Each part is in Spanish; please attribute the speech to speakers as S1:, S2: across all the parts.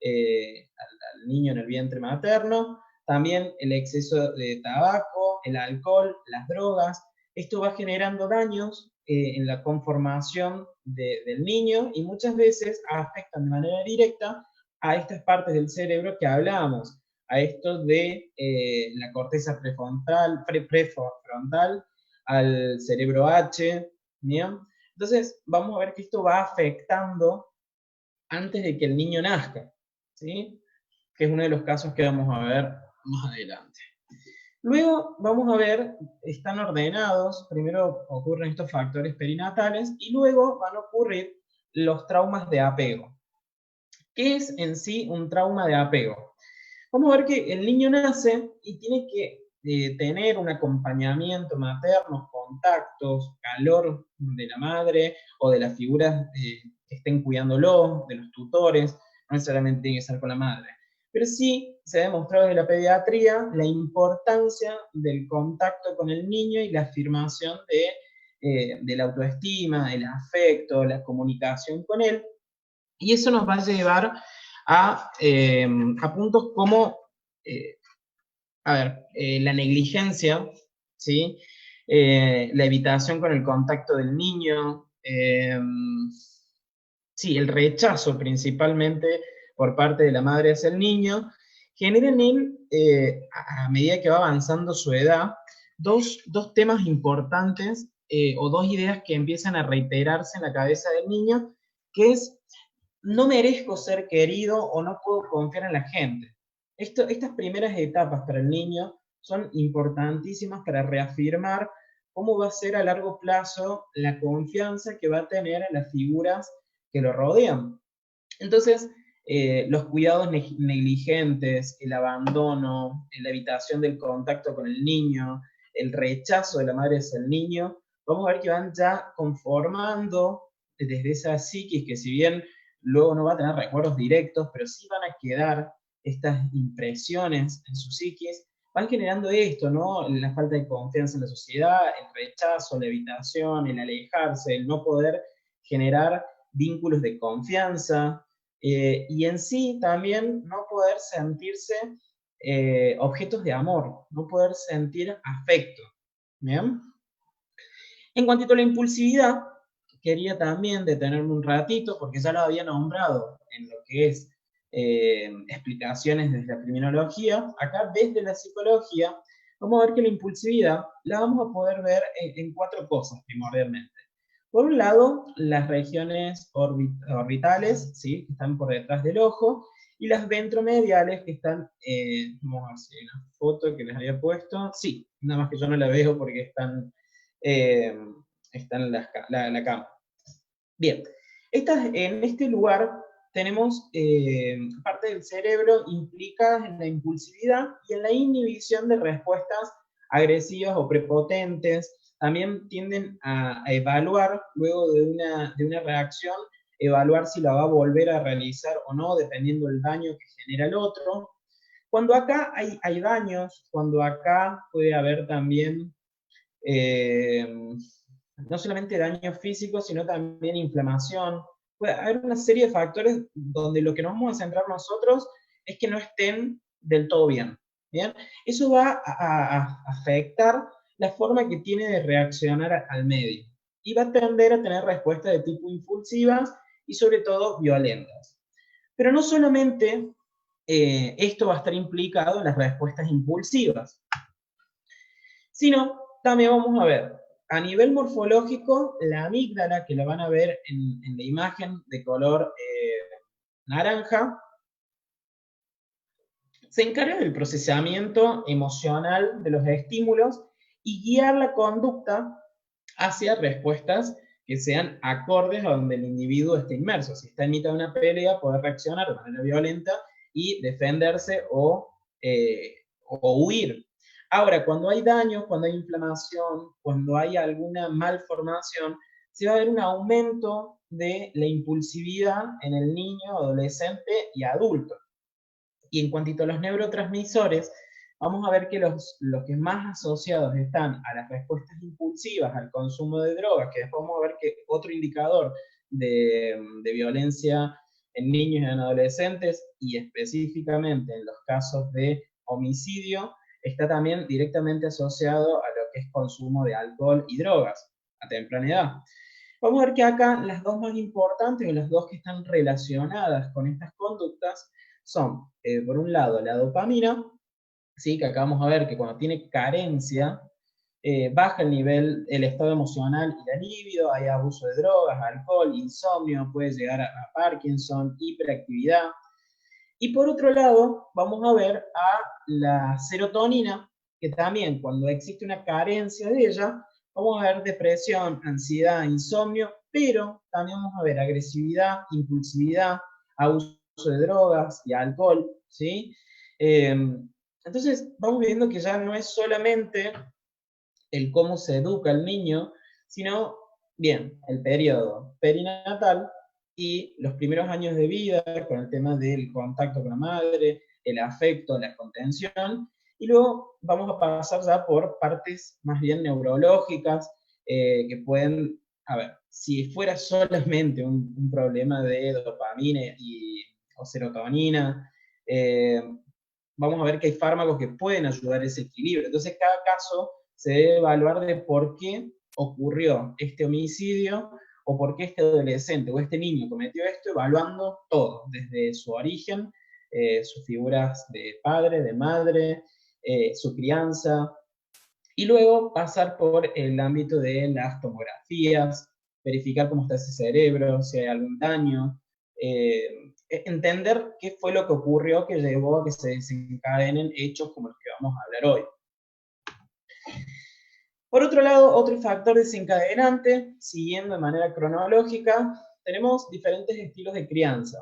S1: al niño en el vientre materno, también el exceso de tabaco, el alcohol, las drogas. Esto va generando daños en la conformación del niño y muchas veces afectan de manera directa a estas partes del cerebro que hablábamos, a esto de la corteza prefrontal, al cerebro H, ¿bien? Entonces, vamos a ver que esto va afectando antes de que el niño nazca, ¿sí? Que es uno de los casos que vamos a ver más adelante. Luego vamos a ver, están ordenados, primero ocurren estos factores perinatales y luego van a ocurrir los traumas de apego. ¿Qué es en sí un trauma de apego? Vamos a ver que el niño nace y tiene que tener un acompañamiento materno, contactos, calor de la madre o de las figuras que estén cuidándolo, de los tutores, no necesariamente tiene que ser con la madre. Pero sí se ha demostrado desde la pediatría la importancia del contacto con el niño y la afirmación de la autoestima, el afecto, la comunicación con él. Y eso nos va a llevar a puntos como, la negligencia, ¿sí? La evitación con el contacto del niño, sí, el rechazo principalmente por parte de la madre hacia el niño, genera en él, a medida que va avanzando su edad, dos temas importantes o dos ideas que empiezan a reiterarse en la cabeza del niño, que es: no merezco ser querido o no puedo confiar en la gente. Estas primeras etapas para el niño son importantísimas para reafirmar cómo va a ser a largo plazo la confianza que va a tener en las figuras que lo rodean. Entonces, los cuidados negligentes, el abandono, la evitación del contacto con el niño, el rechazo de la madre hacia el niño, vamos a ver que van ya conformando desde esa psiquis que, si bien luego no va a tener recuerdos directos, pero sí van a quedar estas impresiones en su psiquis, van generando esto, ¿no? La falta de confianza en la sociedad, el rechazo, la evitación, el alejarse, el no poder generar vínculos de confianza, y en sí también no poder sentirse objetos de amor, no poder sentir afecto. ¿Bien? En cuanto a la impulsividad, quería también detenerme un ratito, porque ya lo había nombrado en lo que es explicaciones desde la criminología. Acá desde la psicología vamos a ver que la impulsividad la vamos a poder ver en cuatro cosas primordialmente. Por un lado, las regiones orbitales, ¿sí?, que están por detrás del ojo, y las ventromediales que están, vamos a ver si hay una foto que les había puesto, sí, nada más que yo no la veo porque están en la cama. Bien, en este lugar tenemos parte del cerebro implicadas en la impulsividad y en la inhibición de respuestas agresivas o prepotentes. También tienden a evaluar, luego de una reacción, evaluar si la va a volver a realizar o no, dependiendo del daño que genera el otro. Cuando acá hay daños, cuando acá puede haber también no solamente daño físico, sino también inflamación. Puede haber una serie de factores donde lo que nos vamos a centrar nosotros es que no estén del todo bien. ¿Bien? Eso va a afectar la forma que tiene de reaccionar al medio. Y va a tender a tener respuestas de tipo impulsivas y sobre todo violentas. Pero no solamente esto va a estar implicado en las respuestas impulsivas, sino también vamos a ver, a nivel morfológico, la amígdala, que la van a ver en la imagen de color naranja, se encarga del procesamiento emocional de los estímulos y guiar la conducta hacia respuestas que sean acordes a donde el individuo esté inmerso. Si está en mitad de una pelea, poder reaccionar de manera violenta y defenderse o huir. Ahora, cuando hay daño, cuando hay inflamación, cuando hay alguna malformación, se va a ver un aumento de la impulsividad en el niño, adolescente y adulto. Y en cuanto a los neurotransmisores, vamos a ver que los que más asociados están a las respuestas impulsivas, al consumo de drogas, que después vamos a ver que otro indicador de violencia en niños y en adolescentes, y específicamente en los casos de homicidio, está también directamente asociado a lo que es consumo de alcohol y drogas a temprana edad. Vamos a ver que acá las dos más importantes, o las dos que están relacionadas con estas conductas, son, por un lado, la dopamina, ¿sí? Que acá vamos a ver que cuando tiene carencia, baja el nivel, el estado emocional y la libido, hay abuso de drogas, alcohol, insomnio, puede llegar a Parkinson, hiperactividad. Y por otro lado, vamos a ver a la serotonina, que también cuando existe una carencia de ella, vamos a ver depresión, ansiedad, insomnio, pero también vamos a ver agresividad, impulsividad, abuso de drogas y alcohol, ¿sí? Entonces, vamos viendo que ya no es solamente el cómo se educa al niño, sino, bien, el periodo perinatal y los primeros años de vida con el tema del contacto con la madre, el afecto, la contención, y luego vamos a pasar ya por partes más bien neurológicas que pueden, a ver, si fuera solamente un problema de dopamina o serotonina, vamos a ver que hay fármacos que pueden ayudar a ese equilibrio. Entonces, cada caso se debe evaluar de por qué ocurrió este homicidio o por qué este adolescente o este niño cometió esto, evaluando todo, desde su origen, sus figuras de padre, de madre, su crianza, y luego pasar por el ámbito de las tomografías, verificar cómo está ese cerebro, si hay algún daño, entender qué fue lo que ocurrió que llevó a que se desencadenen hechos como los que vamos a hablar hoy. Por otro lado, otro factor desencadenante, siguiendo de manera cronológica, tenemos diferentes estilos de crianza.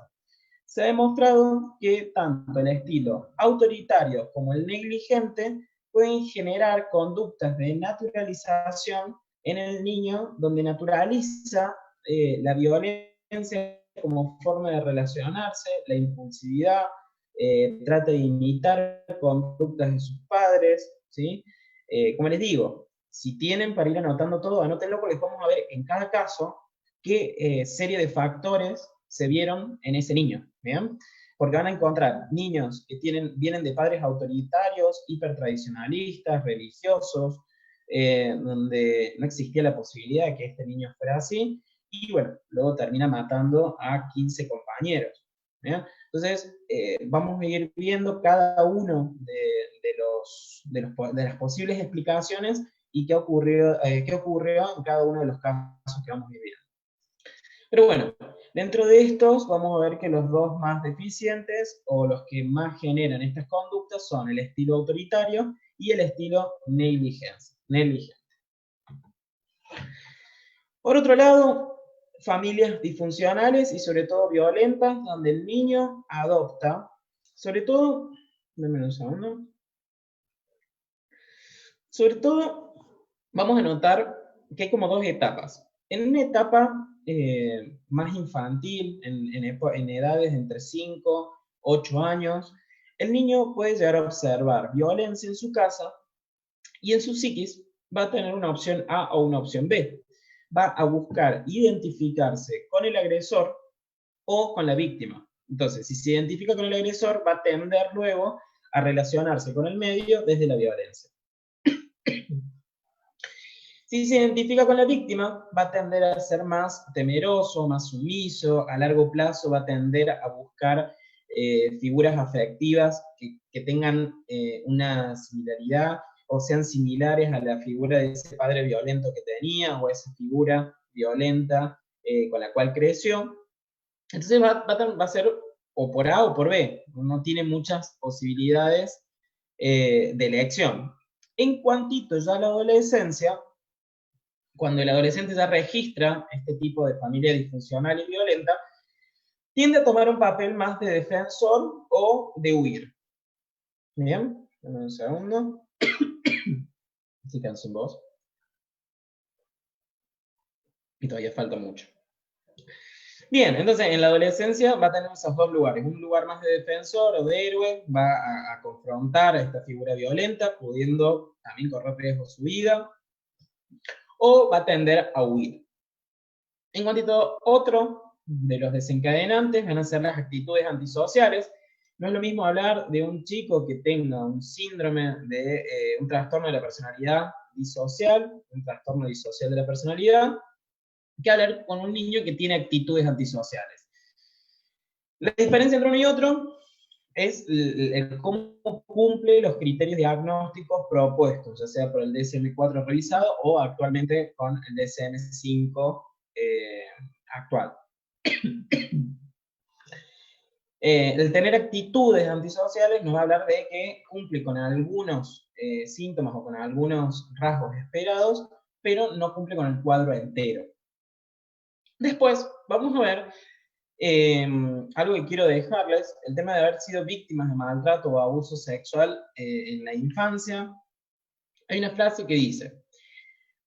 S1: Se ha demostrado que tanto el estilo autoritario como el negligente pueden generar conductas de naturalización en el niño, donde naturaliza la violencia como forma de relacionarse, la impulsividad, trata de imitar conductas de sus padres, ¿sí? Como les digo, si tienen para ir anotando todo, anótenlo porque vamos a ver en cada caso qué serie de factores se vieron en ese niño, ¿bien? Porque van a encontrar niños que vienen de padres autoritarios, hipertradicionalistas, religiosos, donde no existía la posibilidad de que este niño fuera así, y bueno, luego termina matando a 15 compañeros. ¿Bien? Entonces, vamos a ir viendo cada uno de las posibles explicaciones y qué ocurrió en cada uno de los casos que vamos a ir viendo. Pero bueno, dentro de estos vamos a ver que los dos más deficientes o los que más generan estas conductas son el estilo autoritario y el estilo negligente. Por otro lado, familias disfuncionales y sobre todo violentas, donde el niño adopta, sobre todo, denme un segundo, sobre todo vamos a notar que hay como dos etapas. En una etapa más infantil, en edades entre 5, 8 años, el niño puede llegar a observar violencia en su casa y en su psiquis va a tener una opción A o una opción B. Va a buscar identificarse con el agresor o con la víctima. Entonces, si se identifica con el agresor, va a tender luego a relacionarse con el medio desde la violencia. Si se identifica con la víctima, va a tender a ser más temeroso, más sumiso, a largo plazo va a tender a buscar figuras afectivas que tengan una similaridad o sean similares a la figura de ese padre violento que tenía o esa figura violenta con la cual creció. Entonces va a ser o por A o por B, no tiene muchas posibilidades de elección. En cuantito ya a la adolescencia, cuando el adolescente ya registra este tipo de familia disfuncional y violenta, tiende a tomar un papel más de defensor o de huir. Bien, dame un segundo. Si quedan sin voz. Y todavía falta mucho. Bien, entonces en la adolescencia va a tener esos dos lugares. Un lugar más de defensor o de héroe, va a confrontar a esta figura violenta, pudiendo también correr riesgo su vida, o va a tender a huir. En cuanto otro de los desencadenantes van a ser las actitudes antisociales. No es lo mismo hablar de un chico que tenga un síndrome de un trastorno de la personalidad disocial, un trastorno disocial de la personalidad, que hablar con un niño que tiene actitudes antisociales. La diferencia entre uno y otro es cómo cumple los criterios diagnósticos propuestos, ya sea por el DSM-4 revisado o actualmente con el DSM-5 actual. El tener actitudes antisociales nos va a hablar de que cumple con algunos síntomas o con algunos rasgos esperados, pero no cumple con el cuadro entero. Después vamos a ver algo que quiero dejarles, el tema de haber sido víctimas de maltrato o abuso sexual en la infancia. Hay una frase que dice: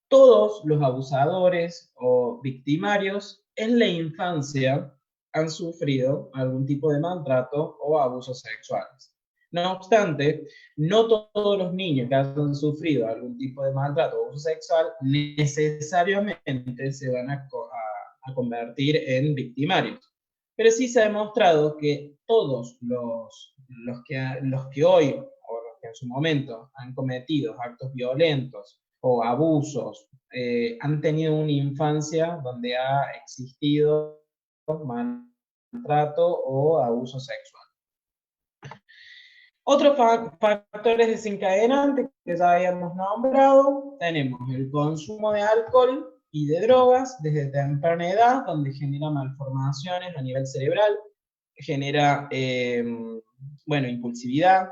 S1: todos los abusadores o victimarios en la infancia han sufrido algún tipo de maltrato o abusos sexuales. No obstante, no todos los niños que han sufrido algún tipo de maltrato o abuso sexual necesariamente se van a convertir en victimarios. Pero sí se ha demostrado que todos los que hoy, o los que en su momento han cometido actos violentos o abusos, han tenido una infancia donde ha existido maltrato o abuso sexual. Otros factores desencadenantes que ya habíamos nombrado, tenemos el consumo de alcohol y de drogas desde temprana edad, donde genera malformaciones a nivel cerebral, genera, impulsividad,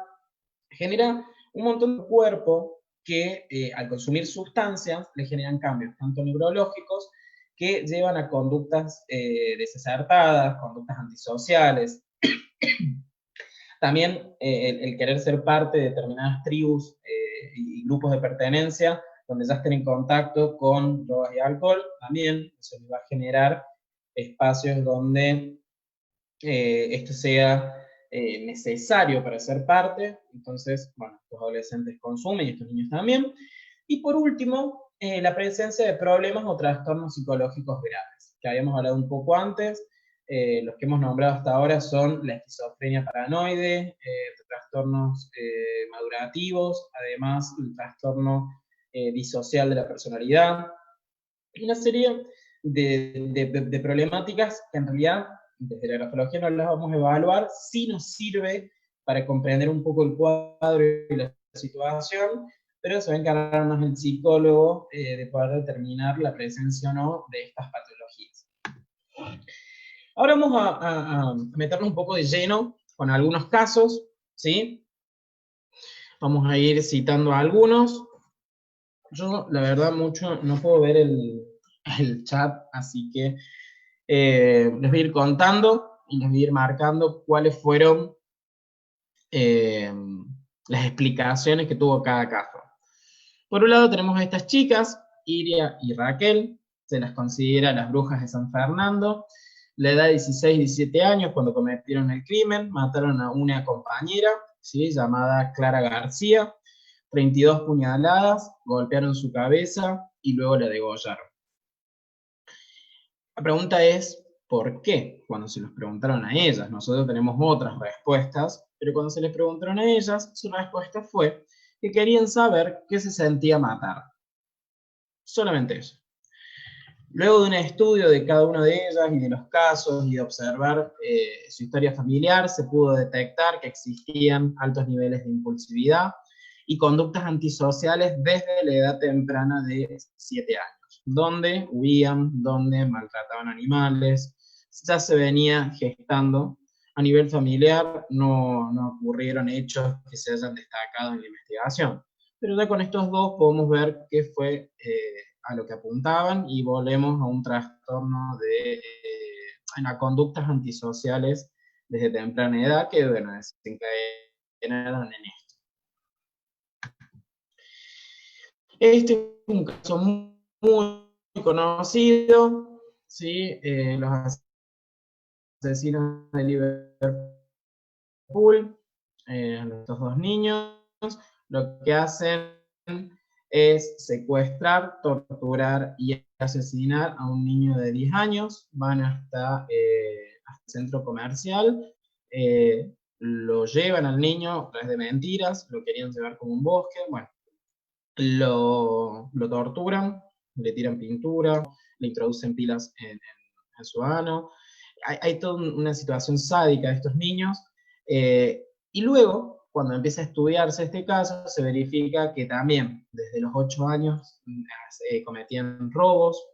S1: genera un montón de cuerpo que al consumir sustancias le generan cambios, tanto neurológicos, que llevan a conductas desacertadas, conductas antisociales. También el querer ser parte de determinadas tribus y grupos de pertenencia, donde ya estén en contacto con drogas y alcohol, también eso les va a generar espacios donde esto sea necesario para ser parte. Entonces, bueno, los adolescentes consumen y estos niños también. Y por último, la presencia de problemas o trastornos psicológicos graves, que habíamos hablado un poco antes. Los que hemos nombrado hasta ahora son la esquizofrenia paranoide, trastornos madurativos, además el trastorno disocial de la personalidad, y una serie de problemáticas que en realidad desde la grafología no las vamos a evaluar, sí nos sirve para comprender un poco el cuadro y la situación, pero se va a encargar más el psicólogo de poder determinar la presencia o no de estas patologías. Ahora vamos a meternos un poco de lleno con algunos casos, ¿sí? Vamos a ir citando algunos. Yo, la verdad, mucho no puedo ver el chat, así que les voy a ir contando y les voy a ir marcando cuáles fueron las explicaciones que tuvo cada caso. Por un lado tenemos a estas chicas, Iria y Raquel, se las considera las brujas de San Fernando, la edad de 16 y 17 años cuando cometieron el crimen, mataron a una compañera, ¿sí?, llamada Clara García, 32 puñaladas, golpearon su cabeza y luego la degollaron. La pregunta es, ¿por qué? Cuando se los preguntaron a ellas, nosotros tenemos otras respuestas, pero cuando se les preguntaron a ellas, su respuesta fue que querían saber qué se sentía matar. Solamente eso. Luego de un estudio de cada una de ellas y de los casos y de observar su historia familiar, se pudo detectar que existían altos niveles de impulsividad y conductas antisociales desde la edad temprana de 7 años, donde huían, donde maltrataban animales, ya se venía gestando. A nivel familiar no ocurrieron hechos que se hayan destacado en la investigación, pero ya con estos dos podemos ver qué fue a lo que apuntaban y volvemos a un trastorno de conductas antisociales desde temprana edad que, bueno, desencadenaron en esto. Este es un caso muy conocido, ¿sí? Los asesinos de Liverpool, estos dos niños, lo que hacen es secuestrar, torturar y asesinar a un niño de 10 años, van hasta el centro comercial, lo llevan al niño a través de mentiras, lo querían llevar como un bosque, bueno, lo torturan, le tiran pintura, le introducen pilas en su ano. Hay toda una situación sádica de estos niños. Y luego, cuando empieza a estudiarse este caso, se verifica que también desde los 8 años cometían robos,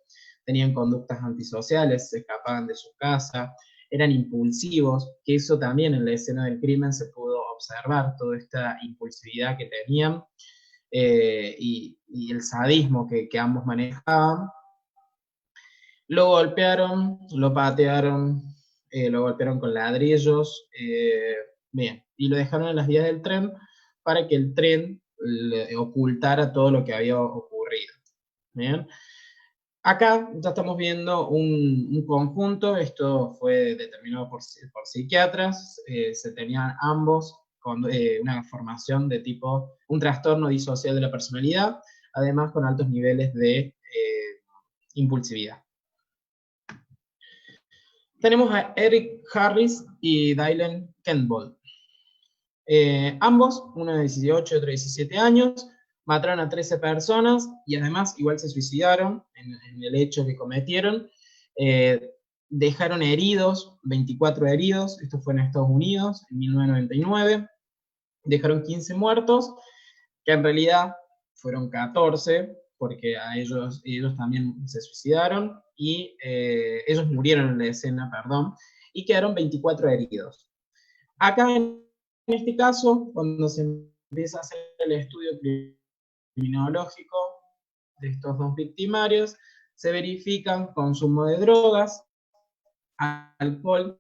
S1: tenían conductas antisociales, se escapaban de su casa, eran impulsivos, que eso también en la escena del crimen se pudo observar, toda esta impulsividad que tenían y el sadismo que ambos manejaban. Lo golpearon, lo patearon, lo golpearon con ladrillos, bien, y lo dejaron en las vías del tren para que el tren le ocultara todo lo que había ocurrido. Bien. Acá ya estamos viendo un conjunto, esto fue determinado por psiquiatras, se tenían ambos con una formación de tipo, un trastorno disocial de la personalidad, además con altos niveles de impulsividad. Tenemos a Eric Harris y Dylan Campbell. Ambos, uno de 18 y otro de 17 años, mataron a 13 personas y además igual se suicidaron en el hecho que cometieron. Dejaron heridos, 24 heridos, esto fue en Estados Unidos en 1999. Dejaron 15 muertos, que en realidad fueron 14, porque a ellos también se suicidaron, y ellos murieron en la escena, perdón, y quedaron 24 heridos. Acá en este caso, cuando se empieza a hacer el estudio criminológico de estos dos victimarios, se verifican consumo de drogas, alcohol,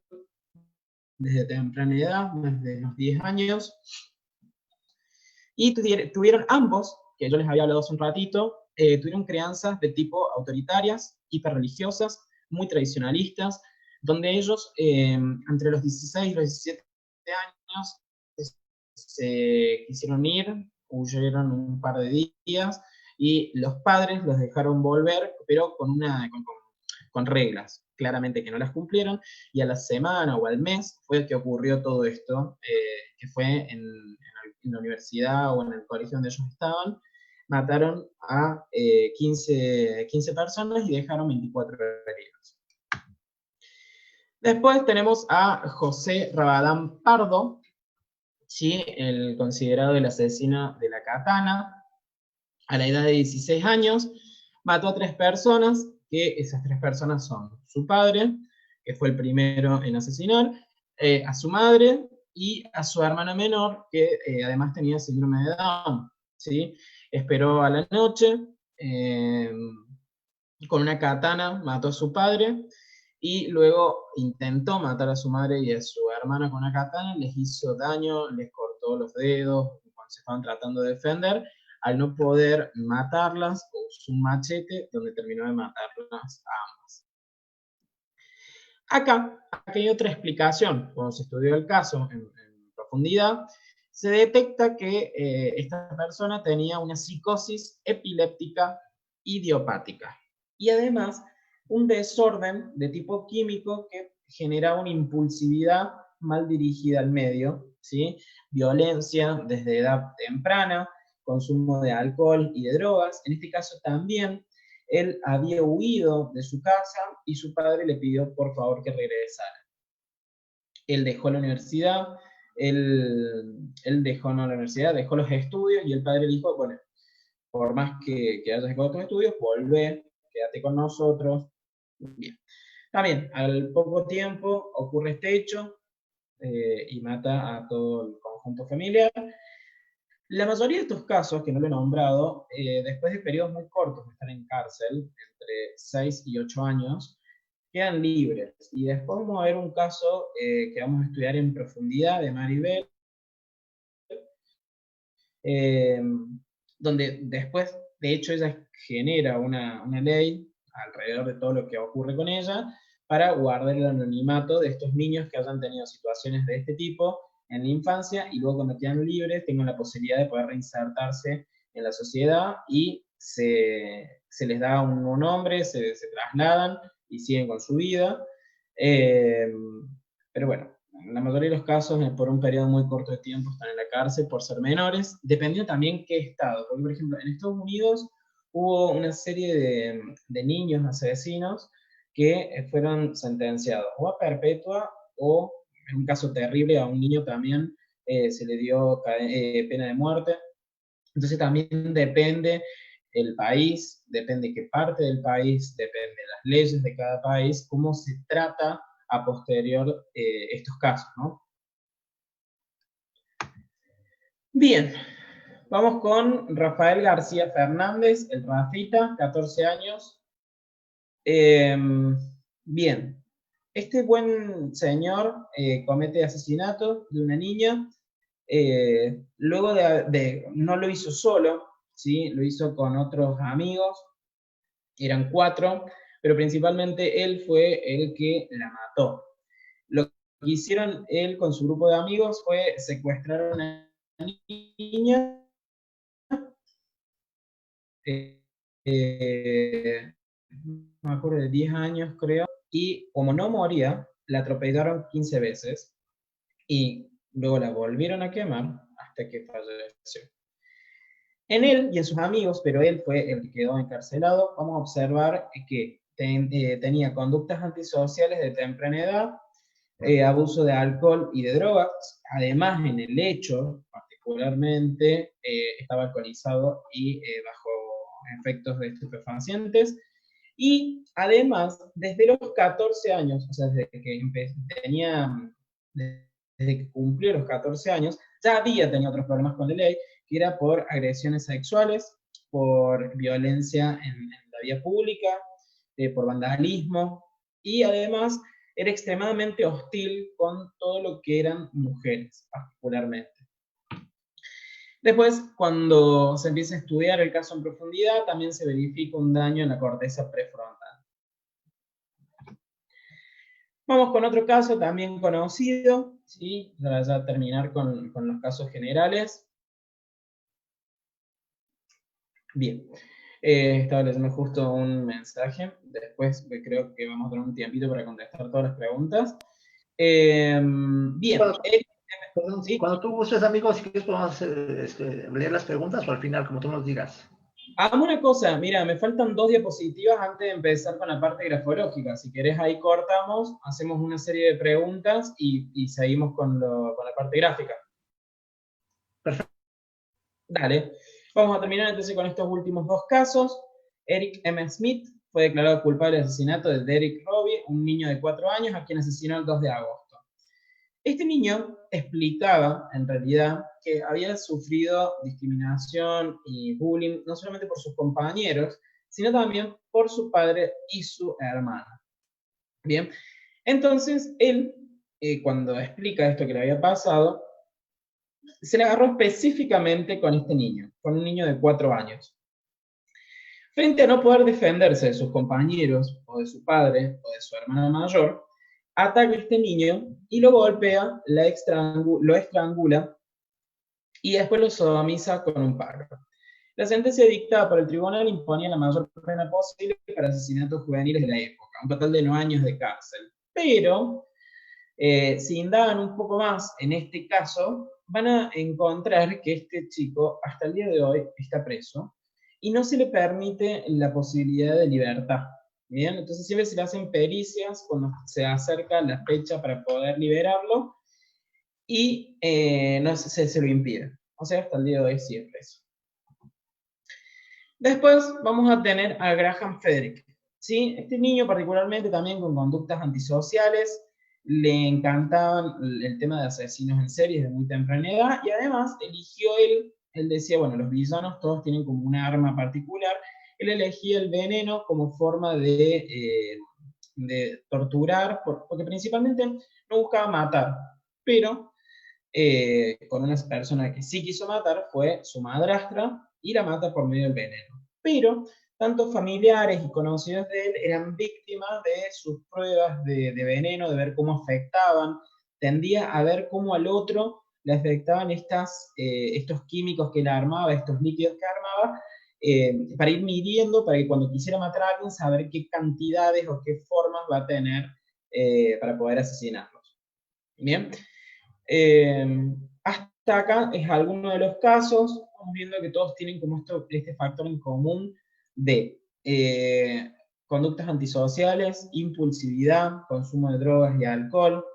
S1: desde temprana edad, desde los 10 años, y tuvieron ambos, que yo les había hablado hace un ratito, tuvieron crianzas de tipo autoritarias, hiperreligiosas, muy tradicionalistas, donde ellos, entre los 16 y los 17 años, se quisieron ir, huyeron un par de días, y los padres los dejaron volver, pero con reglas, claramente que no las cumplieron, y a la semana o al mes fue que ocurrió todo esto, que fue en la universidad o en el colegio donde ellos estaban, mataron a 15 personas y dejaron 24 heridos. Después tenemos a José Rabadán Pardo, ¿sí? El considerado el asesino de la katana. A la edad de 16 años, mató a 3 personas, que esas 3 personas son su padre, que fue el primero en asesinar, a su madre y a su hermana menor, que además tenía síndrome de Down, ¿sí? Esperó a la noche, con una katana mató a su padre, y luego intentó matar a su madre y a su hermana con una katana, les hizo daño, les cortó los dedos cuando se estaban tratando de defender. Al no poder matarlas, usó un machete donde terminó de matarlas a ambas. Acá hay otra explicación. Cuando se estudió el caso en profundidad, se detecta que esta persona tenía una psicosis epiléptica idiopática y además un desorden de tipo químico que genera una impulsividad mal dirigida al medio, ¿sí? Violencia desde edad temprana, consumo de alcohol y de drogas. En este caso también él había huido de su casa y su padre le pidió por favor que regresara. Él dejó la universidad, dejó los estudios, y el padre le dijo, bueno, por más que hayas dejado tus estudios, volvé, quédate con nosotros. Bien. También, al poco tiempo ocurre este hecho y mata a todo el conjunto familiar. La mayoría de estos casos, que no lo he nombrado, después de periodos muy cortos de estar en cárcel, entre 6 y 8 años, quedan libres. Y después vamos a ver un caso que vamos a estudiar en profundidad de Maribel, donde después, de hecho, ella genera una ley alrededor de todo lo que ocurre con ella para guardar el anonimato de estos niños que hayan tenido situaciones de este tipo en la infancia y luego cuando quedan libres tengan la posibilidad de poder reinsertarse en la sociedad y se les da un nuevo nombre, se trasladan y siguen con su vida. Pero bueno, en la mayoría de los casos, por un periodo muy corto de tiempo, están en la cárcel por ser menores, dependiendo también qué estado. Porque, por ejemplo, en Estados Unidos hubo una serie de niños asesinos que fueron sentenciados o a perpetua o, en un caso terrible, a un niño también se le dio pena de muerte. Entonces también depende el país, depende qué parte del país, depende de las leyes de cada país, cómo se trata a posterior estos casos, ¿no? Bien, vamos con Rafael García Fernández, el Rafita, 14 años. Bien, este buen señor comete asesinato de una niña, luego no lo hizo solo, ¿sí? Lo hizo con otros amigos, eran 4, pero principalmente él fue el que la mató. Lo que hicieron él con su grupo de amigos fue secuestrar a una niña, no me acuerdo, de 10 años creo, y como no moría, la atropellaron 15 veces y luego la volvieron a quemar hasta que falleció. En él y en sus amigos, pero él fue el que quedó encarcelado, vamos a observar que tenía conductas antisociales de temprana edad, abuso de alcohol y de drogas, además en el hecho particularmente estaba alcoholizado y bajo efectos de estupefacientes, y además desde los 14 años, o sea, desde que cumplió los 14 años, ya había tenido otros problemas con la ley, que era por agresiones sexuales, por violencia en la vía pública, por vandalismo, y además era extremadamente hostil con todo lo que eran mujeres, particularmente. Después, cuando se empieza a estudiar el caso en profundidad, también se verifica un daño en la corteza prefrontal. Vamos con otro caso también conocido, ¿sí? Para ya terminar con los casos generales. Bien, estaba leyendo justo un mensaje, después creo que vamos a tener un tiempito para contestar todas las preguntas. Bien,
S2: Perdón,
S1: ¿sí?
S2: cuando tú gustes, amigos, si quieres podemos leer las preguntas o al final, como tú nos digas.
S1: Hagamos una cosa, mira, me faltan 2 diapositivas antes de empezar con la parte grafológica. Si querés ahí cortamos, hacemos una serie de preguntas y seguimos con la parte gráfica.
S2: Perfecto.
S1: Dale. Vamos a terminar entonces con estos últimos 2 casos. Eric M. Smith fue declarado culpable del asesinato de Derek Robbie, un niño de 4 años a quien asesinó el 2 de agosto. Este niño explicaba, en realidad, que había sufrido discriminación y bullying, no solamente por sus compañeros, sino también por su padre y su hermana. Bien, entonces él, cuando explica esto que le había pasado, se le agarró específicamente con este niño, con un niño de 4 años. Frente a no poder defenderse de sus compañeros, o de su padre, o de su hermana mayor, ataca a este niño y lo golpea, lo estrangula y después lo sodomiza con un palo. La sentencia dictada por el tribunal imponía la mayor pena posible para asesinatos juveniles de la época, un total de 9 años de cárcel. Pero, si indagan un poco más en este caso, van a encontrar que este chico hasta el día de hoy está preso y no se le permite la posibilidad de libertad. Bien, entonces siempre se le hacen pericias cuando se acerca la fecha para poder liberarlo y no se lo impide. O sea, hasta el día de hoy sí es preso. Después vamos a tener a Graham Frederick. ¿Sí? Este niño particularmente también con conductas antisociales, le encantaban el tema de asesinos en serie desde muy temprana edad y además eligió él decía, bueno, los villanos todos tienen como una arma particular, él elegía el veneno como forma de torturar, porque principalmente no buscaba matar, pero con una persona que sí quiso matar fue su madrastra y la mata por medio del veneno. Pero tanto familiares y conocidos de él eran víctimas de sus pruebas de veneno, de ver cómo afectaban, tendía a ver cómo al otro le afectaban estos químicos que él armaba, estos líquidos que armaba, para ir midiendo, para que cuando quisiera matar a alguien, saber qué cantidades o qué formas va a tener para poder asesinarlos. Bien. Hasta acá es alguno de los casos. Estamos viendo que todos tienen como este factor en común de conductas antisociales, impulsividad, consumo de drogas y alcohol.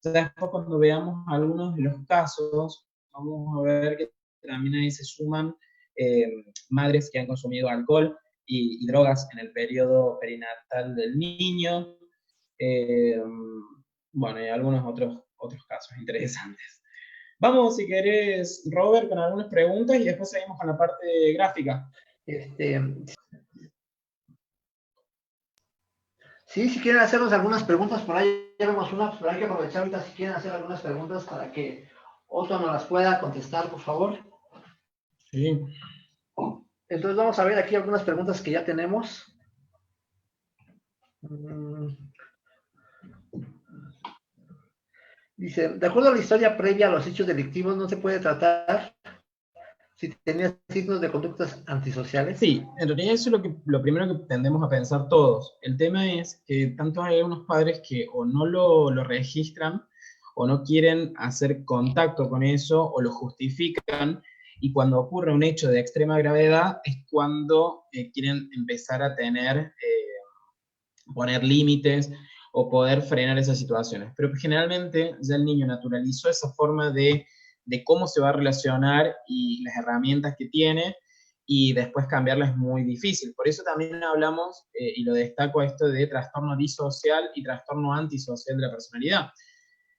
S1: Entonces, después cuando veamos algunos de los casos, vamos a ver que también ahí se suman madres que han consumido alcohol y drogas en el periodo perinatal del niño. Bueno, y algunos otros casos interesantes. Vamos, si querés, Robert, con algunas preguntas y después seguimos con la parte gráfica.
S2: Sí, si quieren hacernos algunas preguntas, por ahí ya vemos una, pero hay que aprovechar ahorita si quieren hacer algunas preguntas para que Otto nos las pueda contestar, por favor.
S1: Sí.
S2: Entonces vamos a ver aquí algunas preguntas que ya tenemos. Dice, de acuerdo a la historia previa a los hechos delictivos, no se puede tratar si tenía signos de conductas antisociales.
S1: Sí, en realidad eso es lo primero que tendemos a pensar todos. El tema es que tanto hay unos padres que o no lo registran o no quieren hacer contacto con eso o lo justifican, y cuando ocurre un hecho de extrema gravedad es cuando quieren empezar a poner límites o poder frenar esas situaciones. Pero generalmente ya el niño naturalizó esa forma de cómo se va a relacionar y las herramientas que tiene, y después cambiarla es muy difícil. Por eso también hablamos, y lo destaco esto, de trastorno disocial y trastorno antisocial de la personalidad.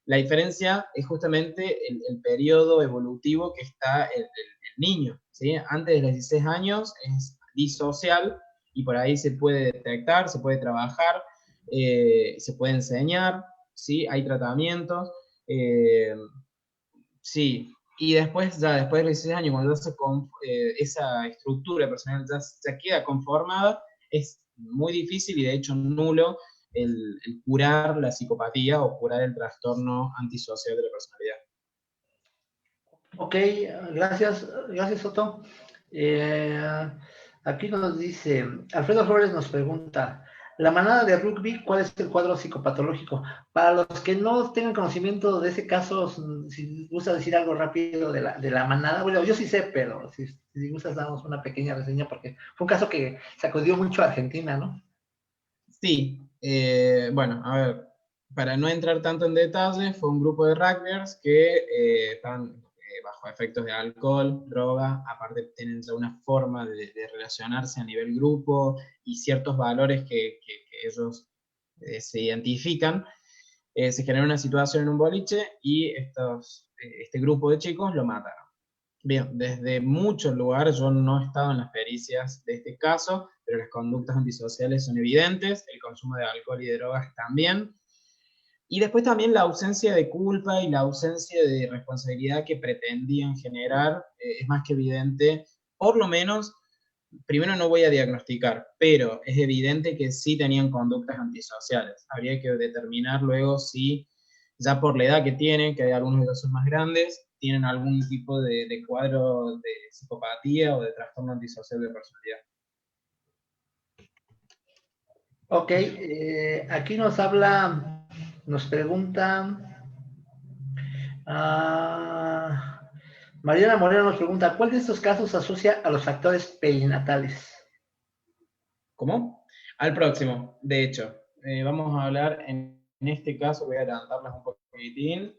S1: La diferencia es justamente el periodo evolutivo que está el niño, ¿sí? Antes de los 16 años es disocial, y por ahí se puede detectar, se puede trabajar, se puede enseñar, ¿sí? Hay tratamientos, sí. Y después, ya después de los 16 años, cuando esa estructura personal ya queda conformada, es muy difícil y de hecho nulo el curar la psicopatía o curar el trastorno antisocial de la personalidad.
S2: Ok, gracias Otto. Aquí nos dice, Alfredo Flores nos pregunta, la manada de rugby, ¿cuál es el cuadro psicopatológico? Para los que no tengan conocimiento de ese caso, si gusta decir algo rápido de la manada, bueno, yo sí sé, pero si gustas damos una pequeña reseña, porque fue un caso que sacudió mucho a Argentina, ¿no?
S1: Sí, bueno, a ver, para no entrar tanto en detalle, fue un grupo de rugbyers que estaban bajo efectos de alcohol, droga, aparte tienen ya una forma de relacionarse a nivel grupo y ciertos valores que ellos se identifican. Se generó una situación en un boliche y este grupo de chicos lo mataron. Bien, desde muchos lugares, yo no he estado en las pericias de este caso, pero las conductas antisociales son evidentes, el consumo de alcohol y de drogas también, y después también la ausencia de culpa y la ausencia de responsabilidad que pretendían generar es más que evidente. Por lo menos, primero no voy a diagnosticar, pero es evidente que sí tenían conductas antisociales. Habría que determinar luego si, ya por la edad que tienen, que hay algunos de ellos son más grandes, tienen algún tipo de cuadro de psicopatía o de trastorno antisocial de personalidad.
S2: Ok, aquí nos pregunta, Mariana Moreno nos pregunta, ¿cuál de estos casos se asocia a los factores perinatales?
S1: ¿Cómo? Al próximo, de hecho. Vamos a hablar en este caso, voy a adelantarlas un poquitín.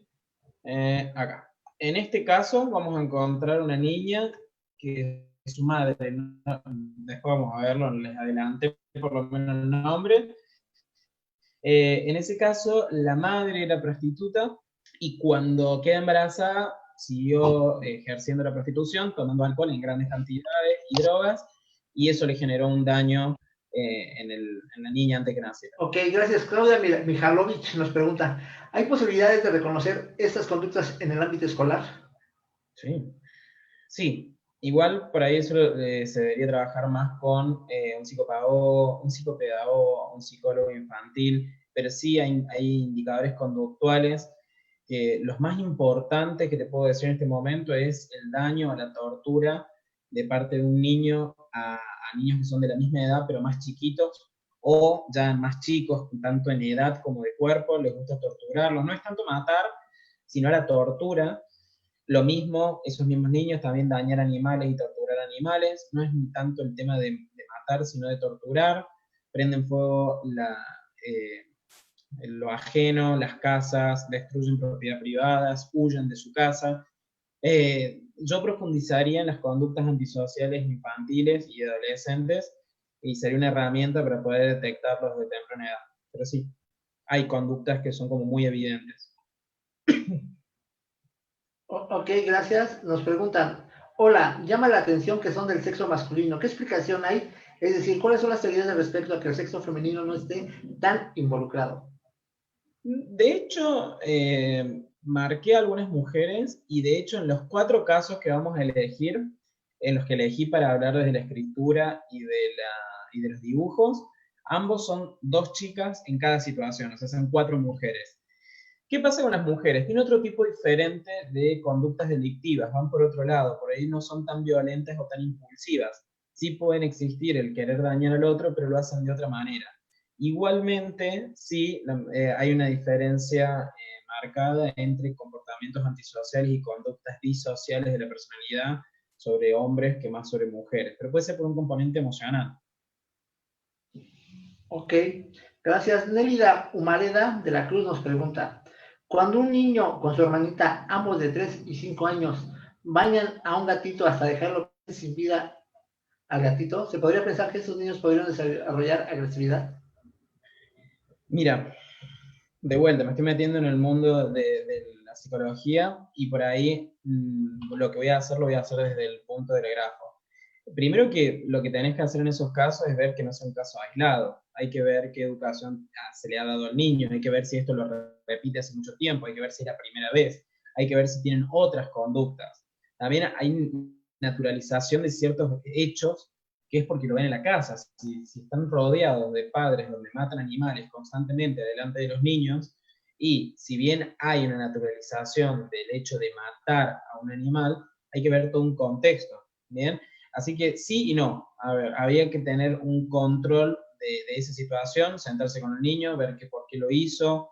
S1: Acá. En este caso vamos a encontrar una niña que es su madre, ¿no? Después vamos a verlo, les adelanté por lo menos el nombre. En ese caso, la madre era prostituta y cuando queda embarazada siguió ejerciendo la prostitución, tomando alcohol en grandes cantidades y drogas, y eso le generó un daño en la niña antes que naciera.
S2: Ok, gracias. Claudia Mijalovich nos pregunta, ¿hay posibilidades de reconocer estas conductas en el ámbito escolar?
S1: Sí, sí. Igual por ahí eso se debería trabajar más con un psicopedagogo, un psicólogo infantil, pero sí hay indicadores conductuales que los más importantes que te puedo decir en este momento es el daño a la tortura de parte de un niño a niños que son de la misma edad, pero más chiquitos, o ya más chicos, tanto en edad como de cuerpo, les gusta torturarlos. No es tanto matar, sino la tortura. Lo mismo, esos mismos niños también dañar animales y torturar animales. No es ni tanto el tema de matar, sino de torturar. Prenden fuego lo ajeno, las casas, destruyen propiedad privadas, huyen de su casa. Yo profundizaría en las conductas antisociales infantiles y adolescentes y sería una herramienta para poder detectarlos de temprana edad. Pero sí, hay conductas que son como muy evidentes.
S2: Ok, gracias. Nos preguntan, hola, llama la atención que son del sexo masculino. ¿Qué explicación hay? Es decir, ¿cuáles son las teorías respecto a que el sexo femenino no esté tan involucrado?
S1: De hecho, marqué a algunas mujeres y de hecho en los 4 casos que vamos a elegir, en los que elegí para hablar desde la escritura y de los dibujos, ambos son 2 chicas en cada situación, o sea, son 4 mujeres. ¿Qué pasa con las mujeres? Tienen otro tipo diferente de conductas delictivas, van por otro lado, por ahí no son tan violentas o tan impulsivas. Sí pueden existir el querer dañar al otro, pero lo hacen de otra manera. Igualmente, sí, hay una diferencia marcada entre comportamientos antisociales y conductas disociales de la personalidad sobre hombres que más sobre mujeres, pero puede ser por un componente emocional.
S2: Ok, gracias. Nélida Humareda de la Cruz nos pregunta, cuando un niño con su hermanita, ambos de 3 y 5 años, bañan a un gatito hasta dejarlo sin vida al gatito, ¿se podría pensar que estos niños podrían desarrollar agresividad?
S1: Mira, de vuelta, me estoy metiendo en el mundo de la psicología y por ahí lo que voy a hacer lo voy a hacer desde el punto del grafo. Primero que lo que tenés que hacer en esos casos es ver que no sea un caso aislado. Hay que ver qué educación se le ha dado al niño, hay que ver si esto lo repite hace mucho tiempo, hay que ver si es la primera vez, hay que ver si tienen otras conductas. También hay naturalización de ciertos hechos que es porque lo ven en la casa. Si están rodeados de padres donde matan animales constantemente delante de los niños, y si bien hay una naturalización del hecho de matar a un animal, hay que ver todo un contexto, ¿bien? Así que sí y no. A ver, había que tener un control de esa situación, sentarse con el niño, ver por qué lo hizo,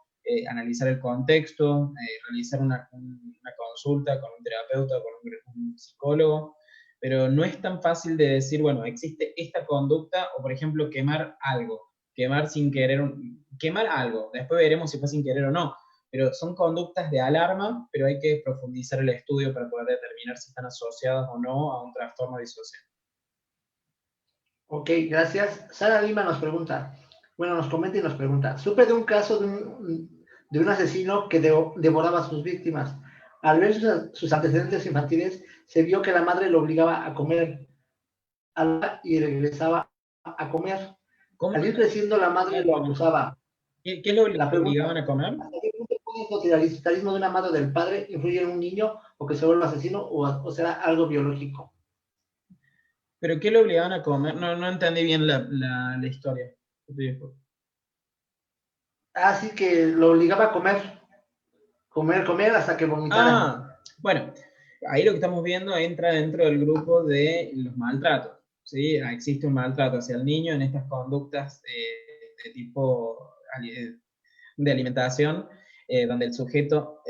S1: analizar el contexto, realizar una consulta con un terapeuta o con un psicólogo, pero no es tan fácil de decir, bueno, existe esta conducta, o por ejemplo, quemar algo, quemar sin querer, quemar algo, después veremos si fue sin querer o no, pero son conductas de alarma, pero hay que profundizar el estudio para poder determinar si están asociadas o no a un trastorno disocial.
S2: Ok, gracias. Sara Lima nos pregunta, bueno, nos comenta y nos pregunta, supe de un caso de un asesino que devoraba a sus víctimas. Al ver sus antecedentes infantiles, se vio que la madre lo obligaba a comer y regresaba a comer.
S1: ¿Cómo?
S2: Al ir creciendo, la madre lo abusaba.
S1: ¿Qué es lo que
S2: La
S1: le
S2: pregunta,
S1: obligaban a comer?
S2: ¿hasta qué punto puede el totalitarismo de una madre del padre influye en un niño o que se vuelva asesino o será algo biológico?
S1: ¿Pero qué le obligaban a comer? No, no entendí bien la historia.
S2: Así que lo obligaba a comer hasta que vomitara.
S1: Bueno, ahí lo que estamos viendo entra dentro del grupo de los maltratos. ¿Sí? Existe un maltrato hacia el niño en estas conductas de tipo de alimentación, donde el sujeto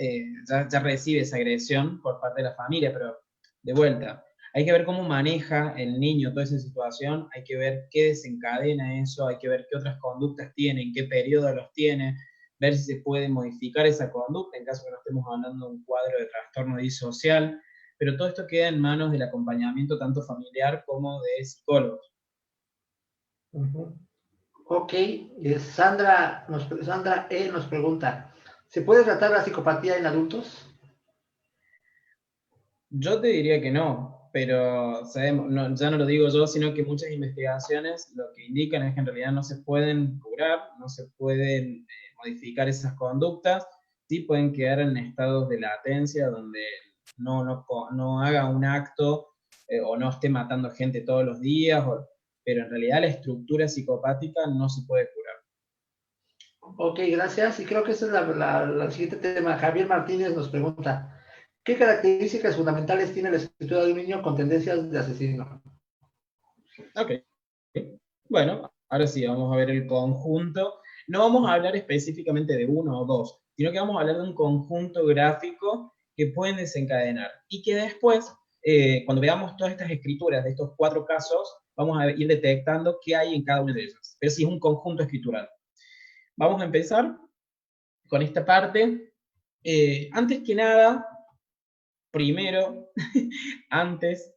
S1: ya recibe esa agresión por parte de la familia, pero de vuelta, hay que ver cómo maneja el niño toda esa situación, hay que ver qué desencadena eso, hay que ver qué otras conductas tiene, en qué periodo los tiene, ver si se puede modificar esa conducta en caso que no estemos hablando de un cuadro de trastorno disocial, pero todo esto queda en manos del acompañamiento tanto familiar como de psicólogos.
S2: Uh-huh. Ok, Sandra E. nos pregunta, ¿se puede tratar la psicopatía en adultos?
S1: Yo te diría que no, pero sabemos, no, ya no lo digo yo, sino que muchas investigaciones lo que indican es que en realidad no se pueden curar, no se pueden modificar esas conductas, sí pueden quedar en estados de latencia donde no haga un acto o no esté matando gente todos los días, pero en realidad la estructura psicopática no se puede curar.
S2: Ok, gracias. Y creo que ese es la siguiente tema. Javier Martínez nos pregunta, ¿qué características fundamentales tiene la escritura de un niño con tendencias de asesino?
S1: Ok. Bueno, ahora sí, vamos a ver el conjunto. No vamos a hablar específicamente de uno o dos, sino que vamos a hablar de un conjunto gráfico que pueden desencadenar y que después, cuando veamos todas estas escrituras de estos 4 casos, vamos a ir detectando qué hay en cada una de ellas. Pero sí es un conjunto escritural. Vamos a empezar con esta parte. Antes que nada, primero, antes,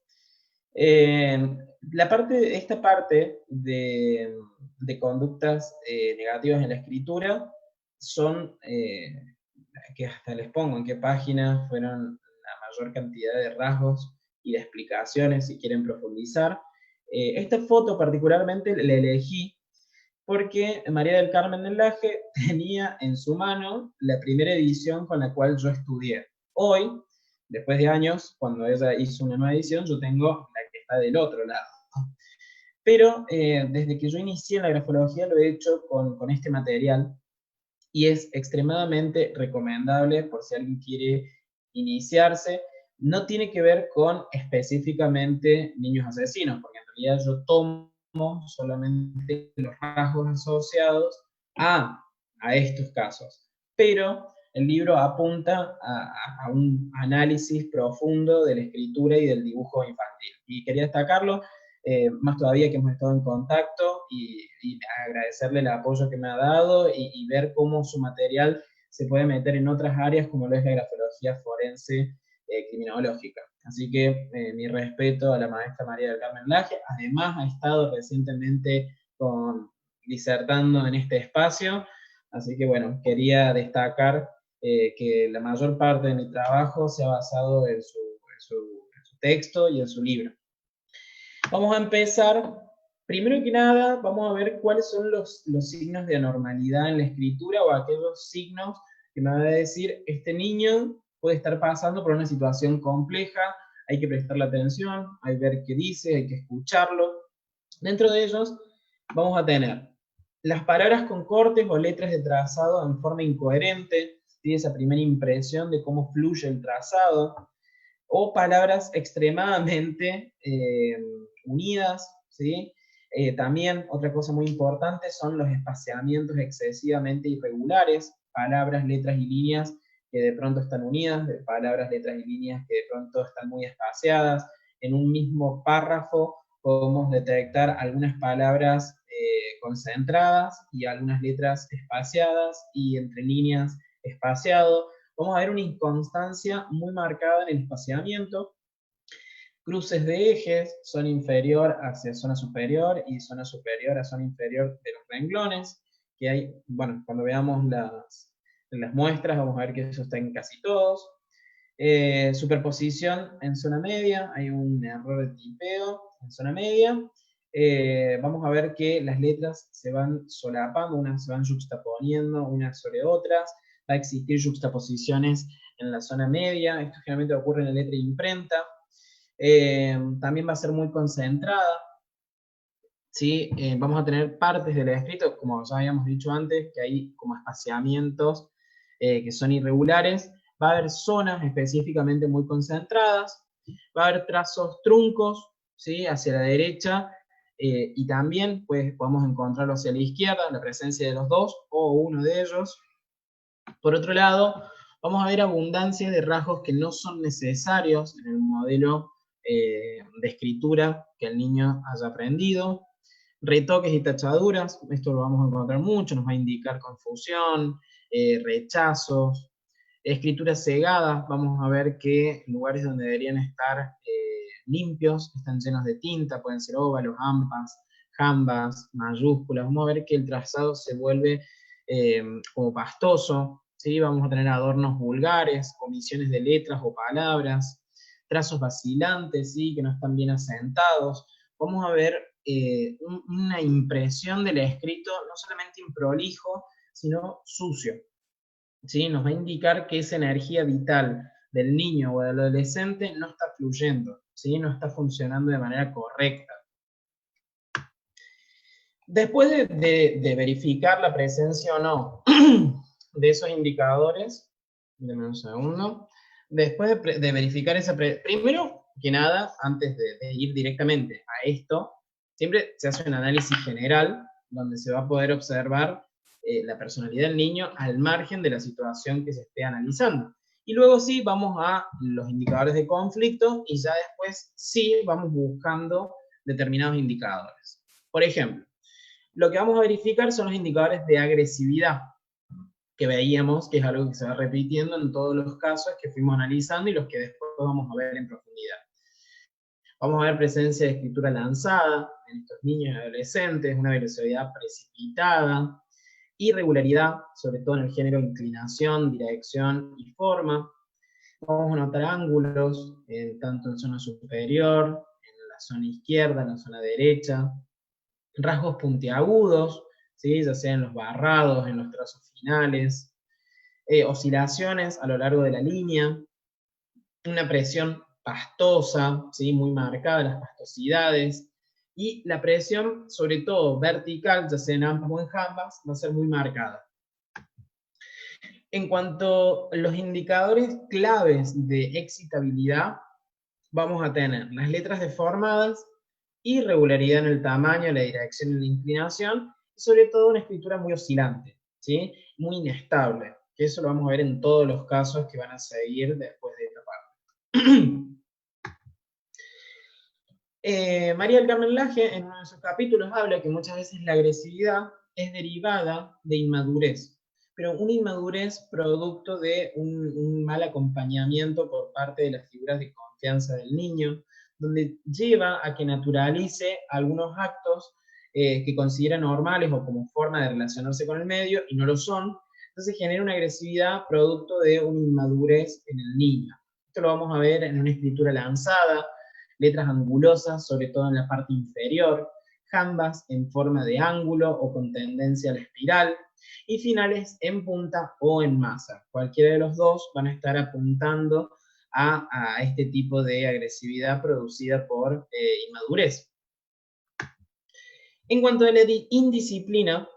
S1: eh, esta parte de conductas negativas en la escritura son, que hasta les pongo en qué página fueron la mayor cantidad de rasgos y de explicaciones si quieren profundizar. Esta foto particularmente la elegí porque María del Carmen del Laje tenía en su mano la primera edición con la cual yo estudié. Hoy, después de años, cuando ella hizo una nueva edición, yo tengo la que está del otro lado. Pero desde que yo inicié en la grafología lo he hecho con este material y es extremadamente recomendable por si alguien quiere iniciarse. No tiene que ver con específicamente niños asesinos, porque en realidad yo tomo solamente los rasgos asociados a estos casos. Pero el libro apunta a un análisis profundo de la escritura y del dibujo infantil. Y quería destacarlo, más todavía que hemos estado en contacto y agradecerle el apoyo que me ha dado y ver cómo su material se puede meter en otras áreas como lo es la grafología forense criminológica. Así que mi respeto a la maestra María del Carmen Laje. Además ha estado recientemente disertando en este espacio, así que bueno, quería destacar que la mayor parte de mi trabajo se ha basado en su texto y en su libro. Vamos a empezar, primero que nada, vamos a ver cuáles son los signos de anormalidad en la escritura o aquellos signos que me va a decir, este niño puede estar pasando por una situación compleja, hay que prestarle atención, hay que ver qué dice, hay que escucharlo. Dentro de ellos vamos a tener las palabras con cortes o letras de trazado en forma incoherente, tiene esa primera impresión de cómo fluye el trazado, o palabras extremadamente unidas, ¿sí? También otra cosa muy importante son los espaciamientos excesivamente irregulares, palabras, letras y líneas que de pronto están unidas, de palabras, letras y líneas que de pronto están muy espaciadas. En un mismo párrafo podemos detectar algunas palabras concentradas y algunas letras espaciadas y entre líneas espaciado. Vamos a ver una inconstancia muy marcada en el espaciamiento. Cruces de ejes, zona inferior hacia zona superior y zona superior a zona inferior de los renglones, que hay, bueno, cuando veamos las muestras vamos a ver que eso está en casi todos. Superposición en zona media, hay un error de tipeo en zona media. Vamos a ver que las letras se van solapando, unas se van juxtaponiendo unas sobre otras, va a existir juxtaposiciones en la zona media, esto generalmente ocurre en la letra imprenta. También va a ser muy concentrada, ¿sí? Vamos a tener partes del escrito, como ya habíamos dicho antes, que hay como espaciamientos que son irregulares, va a haber zonas específicamente muy concentradas, va a haber trazos truncos, ¿sí? Hacia la derecha, y también pues, podemos encontrarlo hacia la izquierda, la presencia de los dos o uno de ellos. Por otro lado, vamos a ver abundancia de rasgos que no son necesarios en el modelo de escritura que el niño haya aprendido. Retoques y tachaduras, esto lo vamos a encontrar mucho, nos va a indicar confusión, rechazos. Escrituras cegadas, vamos a ver que lugares donde deberían estar limpios están llenos de tinta, pueden ser óvalos, ampas, jambas, mayúsculas. Vamos a ver que el trazado se vuelve como pastoso, ¿sí? Vamos a tener adornos vulgares, omisiones de letras o palabras, trazos vacilantes, ¿sí? Que no están bien asentados. Vamos a ver una impresión del escrito no solamente improlijo, sino sucio, ¿sí? Nos va a indicar que esa energía vital del niño o del adolescente no está fluyendo, ¿sí? No está funcionando de manera correcta. Después de verificar la presencia o no de esos indicadores, denme un segundo, después de verificar esa primero que nada, antes de ir directamente a esto, siempre se hace un análisis general donde se va a poder observar la personalidad del niño al margen de la situación que se esté analizando. Y luego sí vamos a los indicadores de conflicto y ya después sí vamos buscando determinados indicadores. Por ejemplo, lo que vamos a verificar son los indicadores de agresividad, que veíamos que es algo que se va repitiendo en todos los casos que fuimos analizando y los que después vamos a ver en profundidad. Vamos a ver presencia de escritura lanzada en estos niños y adolescentes, una velocidad precipitada, irregularidad, sobre todo en el género inclinación, dirección y forma. Vamos a notar ángulos, tanto en zona superior, en la zona izquierda, en la zona derecha, rasgos puntiagudos, ¿sí? Ya sea en los barrados, en los trazos finales, oscilaciones a lo largo de la línea, una presión pastosa, ¿sí? Muy marcada, las pastosidades, y la presión, sobre todo vertical, ya sea en ambas o en jambas, va a ser muy marcada. En cuanto a los indicadores claves de excitabilidad, vamos a tener las letras deformadas, irregularidad en el tamaño, la dirección y la inclinación, y sobre todo una escritura muy oscilante, ¿sí? Muy inestable, que eso lo vamos a ver en todos los casos que van a seguir después de esta parte. María del Carmen Laje, en uno de sus capítulos, habla que muchas veces la agresividad es derivada de inmadurez, pero una inmadurez producto de un mal acompañamiento por parte de las figuras de confianza del niño, donde lleva a que naturalice algunos actos que considera normales o como forma de relacionarse con el medio y no lo son. Entonces genera una agresividad producto de una inmadurez en el niño. Esto lo vamos a ver en una escritura lanzada, letras angulosas, sobre todo en la parte inferior, jambas en forma de ángulo o con tendencia a la espiral, y finales en punta o en masa. Cualquiera de los dos van a estar apuntando a este tipo de agresividad producida por inmadurez. En cuanto a la indisciplina,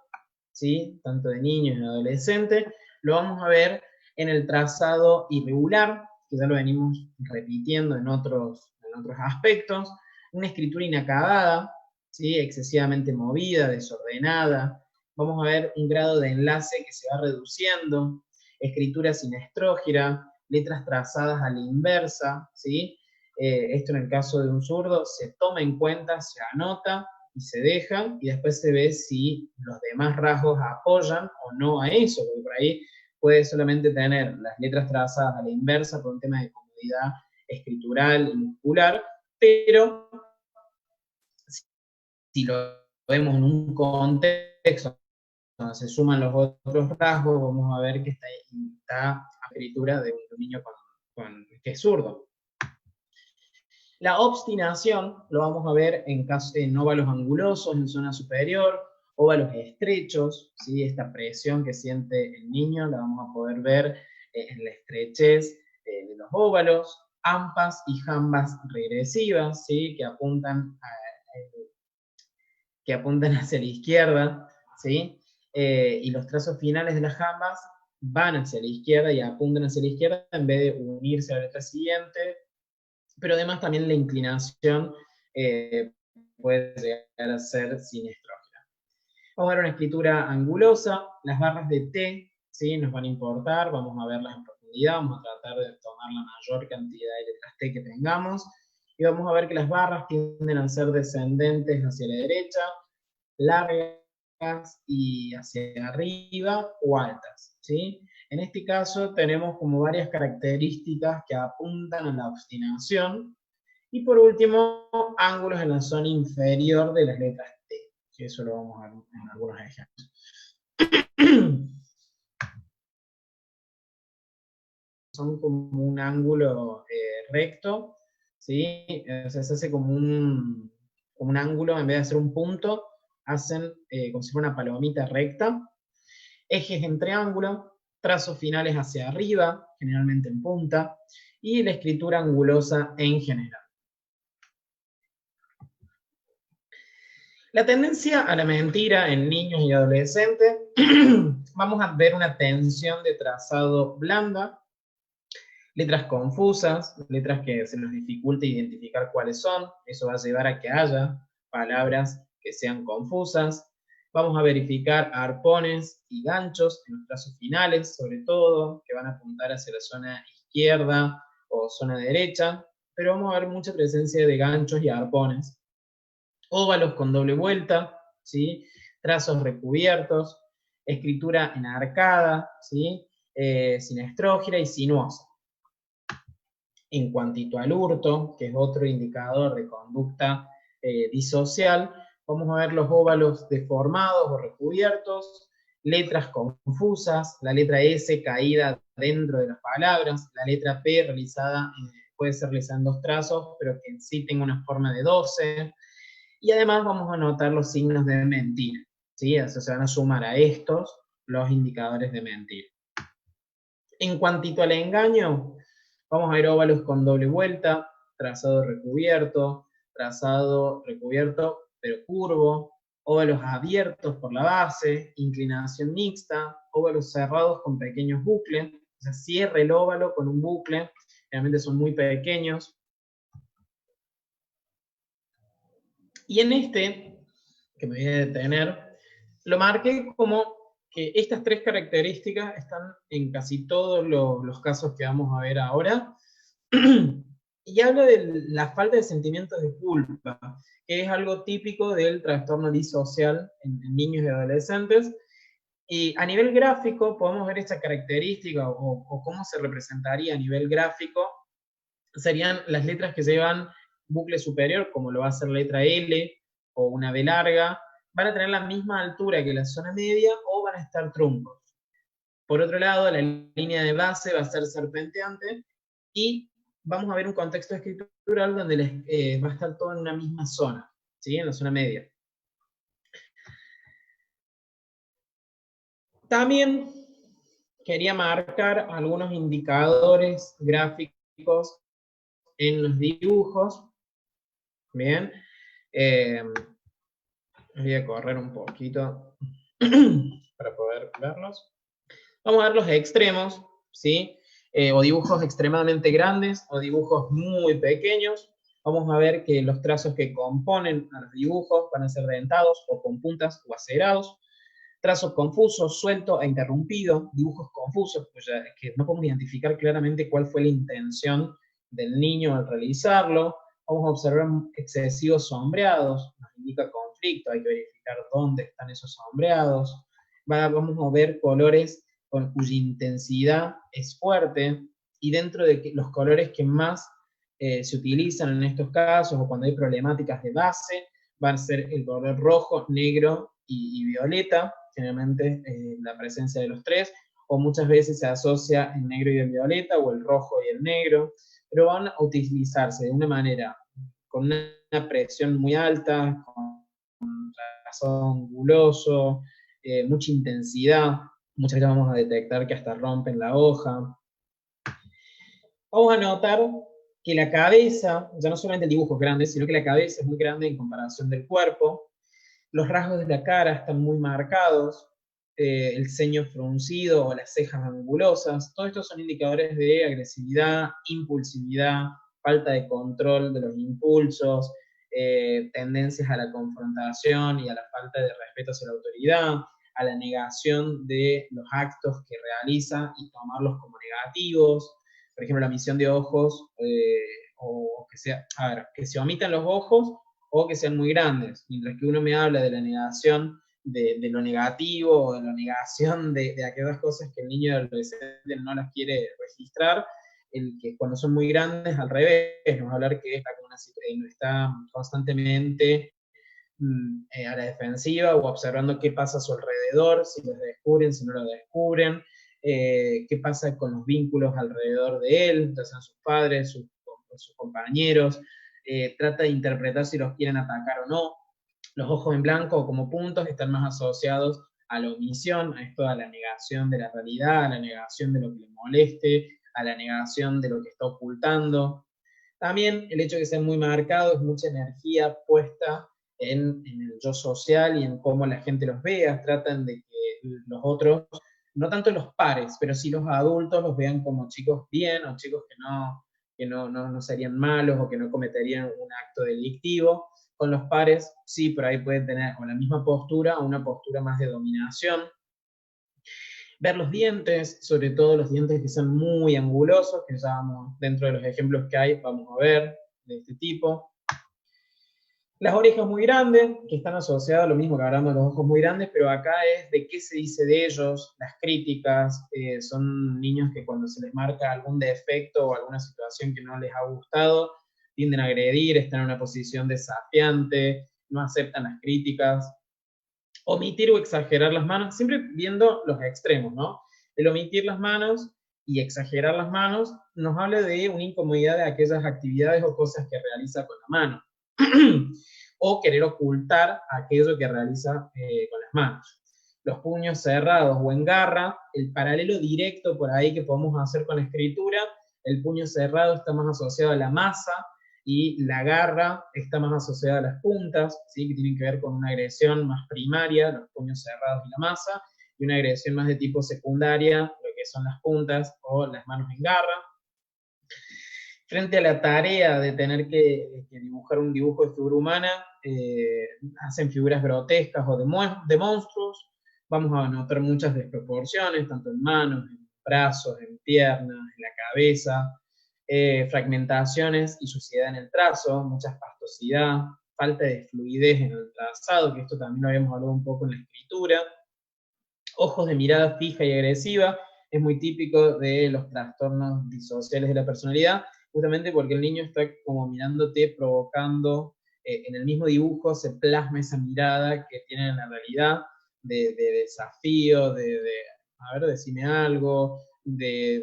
S1: ¿sí? Tanto de niños y adolescentes, lo vamos a ver en el trazado irregular, que ya lo venimos repitiendo en otros aspectos, una escritura inacabada, ¿sí? Excesivamente movida, desordenada, vamos a ver un grado de enlace que se va reduciendo, escritura sinestrógira, letras trazadas a la inversa, ¿sí? Esto en el caso de un zurdo se toma en cuenta, se anota y se deja, y después se ve si los demás rasgos apoyan o no a eso, porque por ahí puede solamente tener las letras trazadas a la inversa por un tema de comodidad escritural y muscular, pero si lo vemos en un contexto donde se suman los otros rasgos, vamos a ver que está la escritura de un niño que es zurdo. La obstinación lo vamos a ver en óvalos angulosos, en zona superior, óvalos estrechos, ¿sí? Esta presión que siente el niño la vamos a poder ver en la estrechez de los óvalos, ampas y jambas regresivas, ¿sí? que apuntan hacia la izquierda, ¿sí? Y los trazos finales de las jambas van hacia la izquierda y apuntan hacia la izquierda en vez de unirse a la letra siguiente, pero además también la inclinación puede llegar a ser sinestrógena. Vamos a ver una escritura angulosa, las barras de T, ¿sí? Nos van a importar, vamos a verlas en profundidad, vamos a tratar de tomar la mayor cantidad de letras T que tengamos, y vamos a ver que las barras tienden a ser descendentes hacia la derecha, largas y hacia arriba o altas, ¿sí? En este caso tenemos como varias características que apuntan a la obstinación, y por último, ángulos en la zona inferior de las letras T, que eso lo vamos a ver en algunos ejemplos. Son como un ángulo recto, ¿sí? O sea, se hace como un ángulo, en vez de hacer un punto, hacen como si fuera una palomita recta, ejes en triángulo, trazos finales hacia arriba, generalmente en punta, y la escritura angulosa en general. La tendencia a la mentira en niños y adolescentes, vamos a ver una tensión de trazado blanda, letras confusas, letras que se nos dificulta identificar cuáles son, eso va a llevar a que haya palabras que sean confusas. Vamos a verificar arpones y ganchos en los trazos finales, sobre todo, que van a apuntar hacia la zona izquierda o zona derecha, pero vamos a ver mucha presencia de ganchos y arpones. Óvalos con doble vuelta, ¿sí? Trazos recubiertos, escritura enarcada, ¿sí? Sinestrógira y sinuosa. En cuantito al hurto, que es otro indicador de conducta disocial, vamos a ver los óvalos deformados o recubiertos, letras confusas, la letra S caída dentro de las palabras, la letra P realizada, puede ser realizada en dos trazos, pero que en sí tenga una forma de 12, y además vamos a notar los signos de mentira, ¿sí? O sea, se van a sumar a estos los indicadores de mentira. En cuantito al engaño, vamos a ver óvalos con doble vuelta, trazado recubierto pero curvo, óvalos abiertos por la base, inclinación mixta, óvalos cerrados con pequeños bucles, o sea, cierra el óvalo con un bucle, realmente son muy pequeños. Y en este, que me voy a detener, lo marqué como que estas tres características están en casi todos los casos que vamos a ver ahora. Y habla de la falta de sentimientos de culpa, que es algo típico del trastorno disocial en niños y adolescentes. Y a nivel gráfico podemos ver esta característica o cómo se representaría a nivel gráfico. Serían las letras que llevan bucle superior, como lo va a ser letra L o una B larga, van a tener la misma altura que la zona media o van a estar truncos. Por otro lado, la línea de base va a ser serpenteante y vamos a ver un contexto escritural donde va a estar todo en una misma zona, ¿sí? En la zona media. También quería marcar algunos indicadores gráficos en los dibujos. Bien. Voy a correr un poquito para poder verlos. Vamos a ver los extremos, ¿sí? O dibujos extremadamente grandes o dibujos muy pequeños. Vamos a ver que los trazos que componen a los dibujos van a ser dentados o con puntas o acerados. Trazos confusos, suelto e interrumpido, dibujos confusos, pues ya es que no podemos identificar claramente cuál fue la intención del niño al realizarlo. Vamos a observar excesivos sombreados, nos indica conflicto, hay que verificar dónde están esos sombreados. Vamos a ver colores cuya intensidad es fuerte, y dentro de los colores que más se utilizan en estos casos, o cuando hay problemáticas de base, van a ser el color rojo, negro y violeta, generalmente la presencia de los tres, o muchas veces se asocia el negro y el violeta, o el rojo y el negro, pero van a utilizarse de una manera con una presión muy alta, con trazado anguloso, mucha intensidad, muchas veces vamos a detectar que hasta rompen la hoja. Vamos a notar que la cabeza, ya no solamente el dibujo es grande, sino que la cabeza es muy grande en comparación del cuerpo. Los rasgos de la cara están muy marcados, el ceño fruncido o las cejas angulosas. Todos estos son indicadores de agresividad, impulsividad, falta de control de los impulsos, tendencias a la confrontación y a la falta de respeto hacia la autoridad, a la negación de los actos que realiza y tomarlos como negativos. Por ejemplo, la misión de ojos, o que se omitan los ojos o que sean muy grandes. Mientras que uno me habla de la negación de lo negativo, o de la negación de aquellas cosas que el niño y el adolescente no las quiere registrar, el que cuando son muy grandes, al revés, nos va a hablar que está constantemente a la defensiva o observando qué pasa a su alrededor, si los descubren, si no lo descubren, qué pasa con los vínculos alrededor de él, ya sean sus padres, sus compañeros, trata de interpretar si los quieren atacar o no. Los ojos en blanco o como puntos están más asociados a la omisión, a esto, a la negación de la realidad, a la negación de lo que le moleste, a la negación de lo que está ocultando. También el hecho de que sean muy marcados, mucha energía puesta en el yo social y en cómo la gente los vea, tratan de que los otros, no tanto los pares, pero sí los adultos los vean como chicos bien o chicos que no serían malos o que no cometerían un acto delictivo. Con los pares, sí, por ahí pueden tener o la misma postura o una postura más de dominación. Ver los dientes, sobre todo los dientes que son muy angulosos, que ya vamos, dentro de los ejemplos que hay, vamos a ver de este tipo. Las orejas muy grandes, que están asociadas a lo mismo que hablamos de los ojos muy grandes, pero acá es de qué se dice de ellos, las críticas, son niños que cuando se les marca algún defecto o alguna situación que no les ha gustado, tienden a agredir, están en una posición desafiante, no aceptan las críticas. Omitir o exagerar las manos, siempre viendo los extremos, ¿no? El omitir las manos y exagerar las manos nos habla de una incomodidad de aquellas actividades o cosas que realiza con la mano. O querer ocultar aquello que realiza con las manos. Los puños cerrados o en garra, el paralelo directo por ahí que podemos hacer con la escritura, el puño cerrado está más asociado a la masa y la garra está más asociada a las puntas, ¿sí? Que tienen que ver con una agresión más primaria, los puños cerrados y la masa, y una agresión más de tipo secundaria, lo que son las puntas o las manos en garra. Frente a la tarea de tener que dibujar un dibujo de figura humana, hacen figuras grotescas o de monstruos, vamos a notar muchas desproporciones, tanto en manos, en brazos, en piernas, en la cabeza, fragmentaciones y suciedad en el trazo, mucha pastosidad, falta de fluidez en el trazado, que esto también lo habíamos hablado un poco en la escritura, ojos de mirada fija y agresiva, es muy típico de los trastornos disociales de la personalidad, justamente porque el niño está como mirándote, provocando, en el mismo dibujo se plasma esa mirada que tiene en la realidad, de desafío, a ver, decime algo, de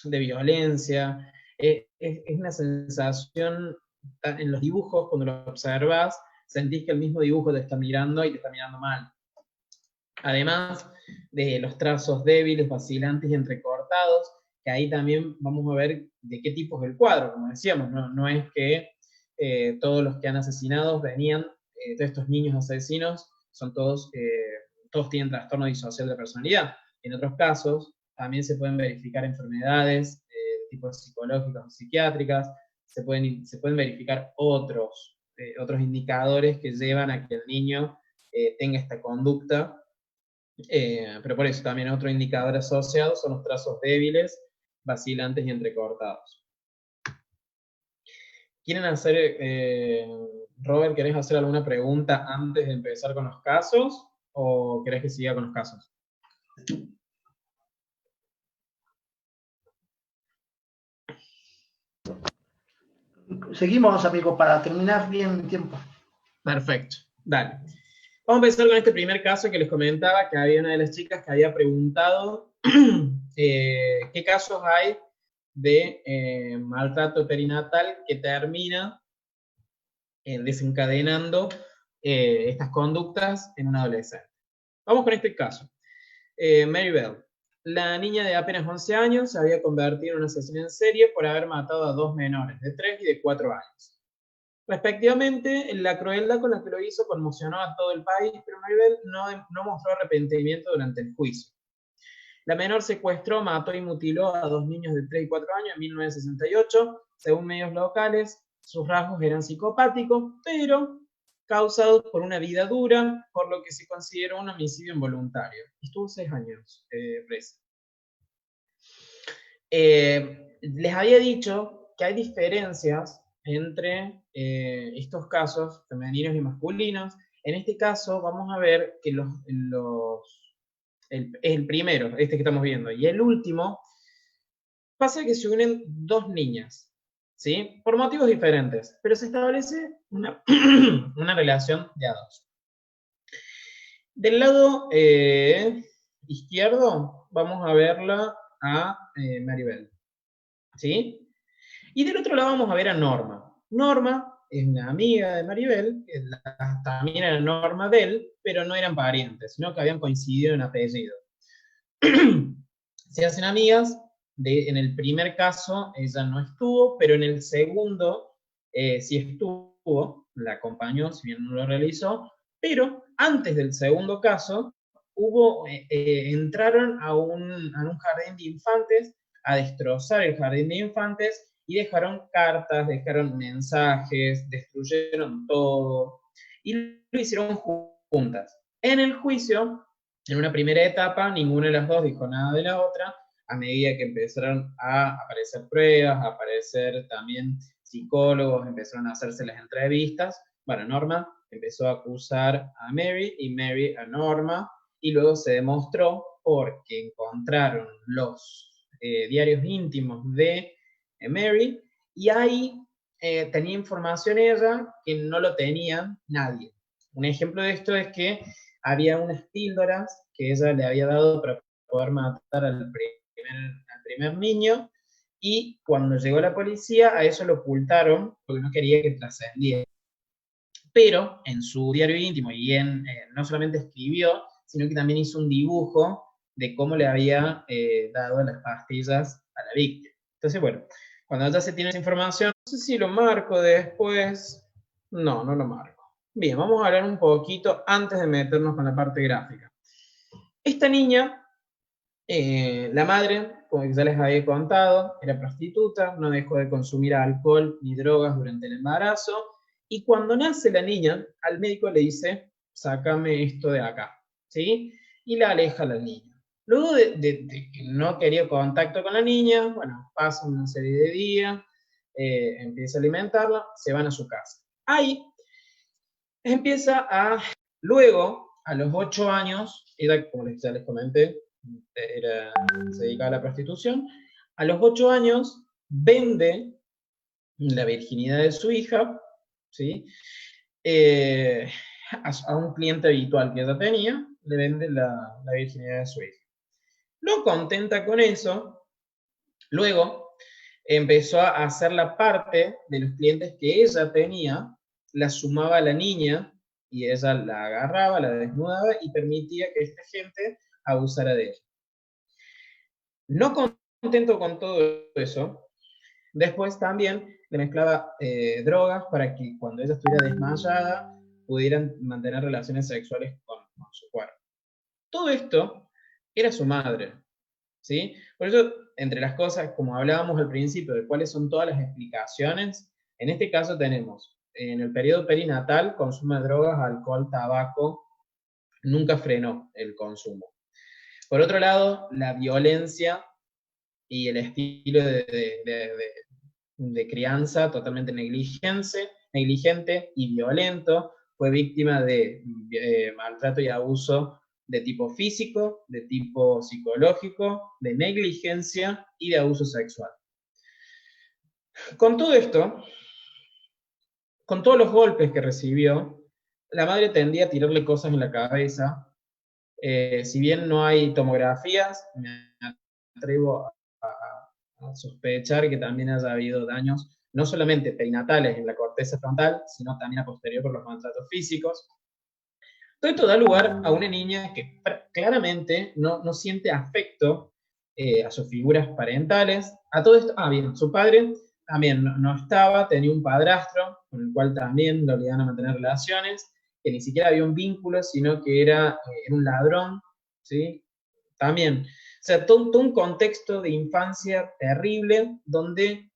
S1: violencia. Es una sensación, en los dibujos, cuando lo observas, sentís que el mismo dibujo te está mirando y te está mirando mal. Además de los trazos débiles, vacilantes y entrecortados, que ahí también vamos a ver de qué tipo es el cuadro, como decíamos, no es que todos los que han asesinado venían, de estos niños asesinos, son todos tienen trastorno disocial de personalidad. En otros casos, también se pueden verificar enfermedades de tipo psicológicas o psiquiátricas, se pueden verificar otros indicadores que llevan a que el niño tenga esta conducta. Pero por eso también otro indicador asociado son los trazos débiles, vacilantes y entrecortados. ¿Quieren hacer, Robert, querés hacer alguna pregunta antes de empezar con los casos? ¿O querés que siga con los casos?
S2: Seguimos, amigo, para terminar bien el tiempo.
S1: Perfecto, dale. Vamos a empezar con este primer caso que les comentaba, que había una de las chicas que había preguntado qué casos hay de maltrato perinatal que termina desencadenando estas conductas en un adolescente. Vamos con este caso. Mary Bell. La niña de apenas 11 años se había convertido en una asesina en serie por haber matado a 2 menores, de 3 y de 4 años. Respectivamente, la crueldad con la que lo hizo conmocionó a todo el país, pero Mary Bell no mostró arrepentimiento durante el juicio. La menor secuestró, mató y mutiló a 2 niños de 3 y 4 años en 1968. Según medios locales, sus rasgos eran psicopáticos, pero causados por una vida dura, por lo que se consideró un homicidio involuntario. Estuvo 6 años presa. Les había dicho que hay diferencias entre estos casos femeninos y masculinos. En este caso vamos a ver que el primero, este que estamos viendo, y el último, pasa que se unen 2 niñas, ¿sí? Por motivos diferentes, pero se establece una, una relación de a 2. Del lado izquierdo vamos a verla a Mary Bell, ¿sí? Y del otro lado vamos a ver a Norma. Norma es una amiga de Mary Bell, que también era Norma Bell, pero no eran parientes, sino que habían coincidido en apellido. Se hacen amigas, en el primer caso ella no estuvo, pero en el segundo sí estuvo, la acompañó, si bien no lo realizó, pero antes del segundo caso, entraron a un jardín de infantes, a destrozar el jardín de infantes, y dejaron cartas, dejaron mensajes, destruyeron todo, y lo hicieron juntas. En el juicio, en una primera etapa, ninguna de las dos dijo nada de la otra. A medida que empezaron a aparecer pruebas, a aparecer también psicólogos, empezaron a hacerse las entrevistas. Bueno, Norma empezó a acusar a Mary y Mary a Norma, y luego se demostró, porque encontraron los diarios íntimos de Mary, y ahí tenía información ella que no lo tenía nadie. Un ejemplo de esto es que había unas píldoras que ella le había dado para poder matar al primer niño, y cuando llegó la policía a eso lo ocultaron porque no quería que trascendiera. Pero en su diario íntimo, y no solamente escribió, sino que también hizo un dibujo de cómo le había dado las pastillas a la víctima. Entonces, bueno, cuando ya se tiene esa información, no sé si lo marco después. No, no lo marco. Bien, vamos a hablar un poquito antes de meternos con la parte gráfica. Esta niña, la madre, como ya les había contado, era prostituta, no dejó de consumir alcohol ni drogas durante el embarazo, y cuando nace la niña, al médico le dice, sácame esto de acá, ¿sí? Y la aleja a la niña. Luego de que no quería contacto con la niña, bueno, pasa una serie de días, empieza a alimentarla, se van a su casa. Ahí empieza luego, a los 8 años, ella, como ya les comenté, se dedicaba a la prostitución. A los 8 años vende la virginidad de su hija, ¿sí? A un cliente habitual que ella tenía, le vende la virginidad de su hija. No contenta con eso, luego empezó a hacer la parte de los clientes que ella tenía, la sumaba a la niña, y ella la agarraba, la desnudaba y permitía que esta gente abusara de ella. No contento con todo eso, después también le mezclaba drogas para que cuando ella estuviera desmayada pudieran mantener relaciones sexuales con su cuerpo. Todo esto era su madre, ¿sí? Por eso, entre las cosas, como hablábamos al principio, de cuáles son todas las explicaciones, en este caso tenemos, en el periodo perinatal, consumo de drogas, alcohol, tabaco, nunca frenó el consumo. Por otro lado, la violencia y el estilo de crianza totalmente negligente y violento, fue víctima de maltrato y abuso de tipo físico, de tipo psicológico, de negligencia y de abuso sexual. Con todo esto, con todos los golpes que recibió, la madre tendía a tirarle cosas en la cabeza. Si bien no hay tomografías, me atrevo a sospechar que también haya habido daños, no solamente perinatales en la corteza frontal, sino también a posterior por los maltratos físicos. Todo esto da lugar a una niña que claramente no siente afecto a sus figuras parentales. A todo esto, bien, su padre también no estaba, tenía un padrastro con el cual también lo obligaban a mantener relaciones, que ni siquiera había un vínculo, sino que era un ladrón, ¿sí? También. O sea, todo un contexto de infancia terrible donde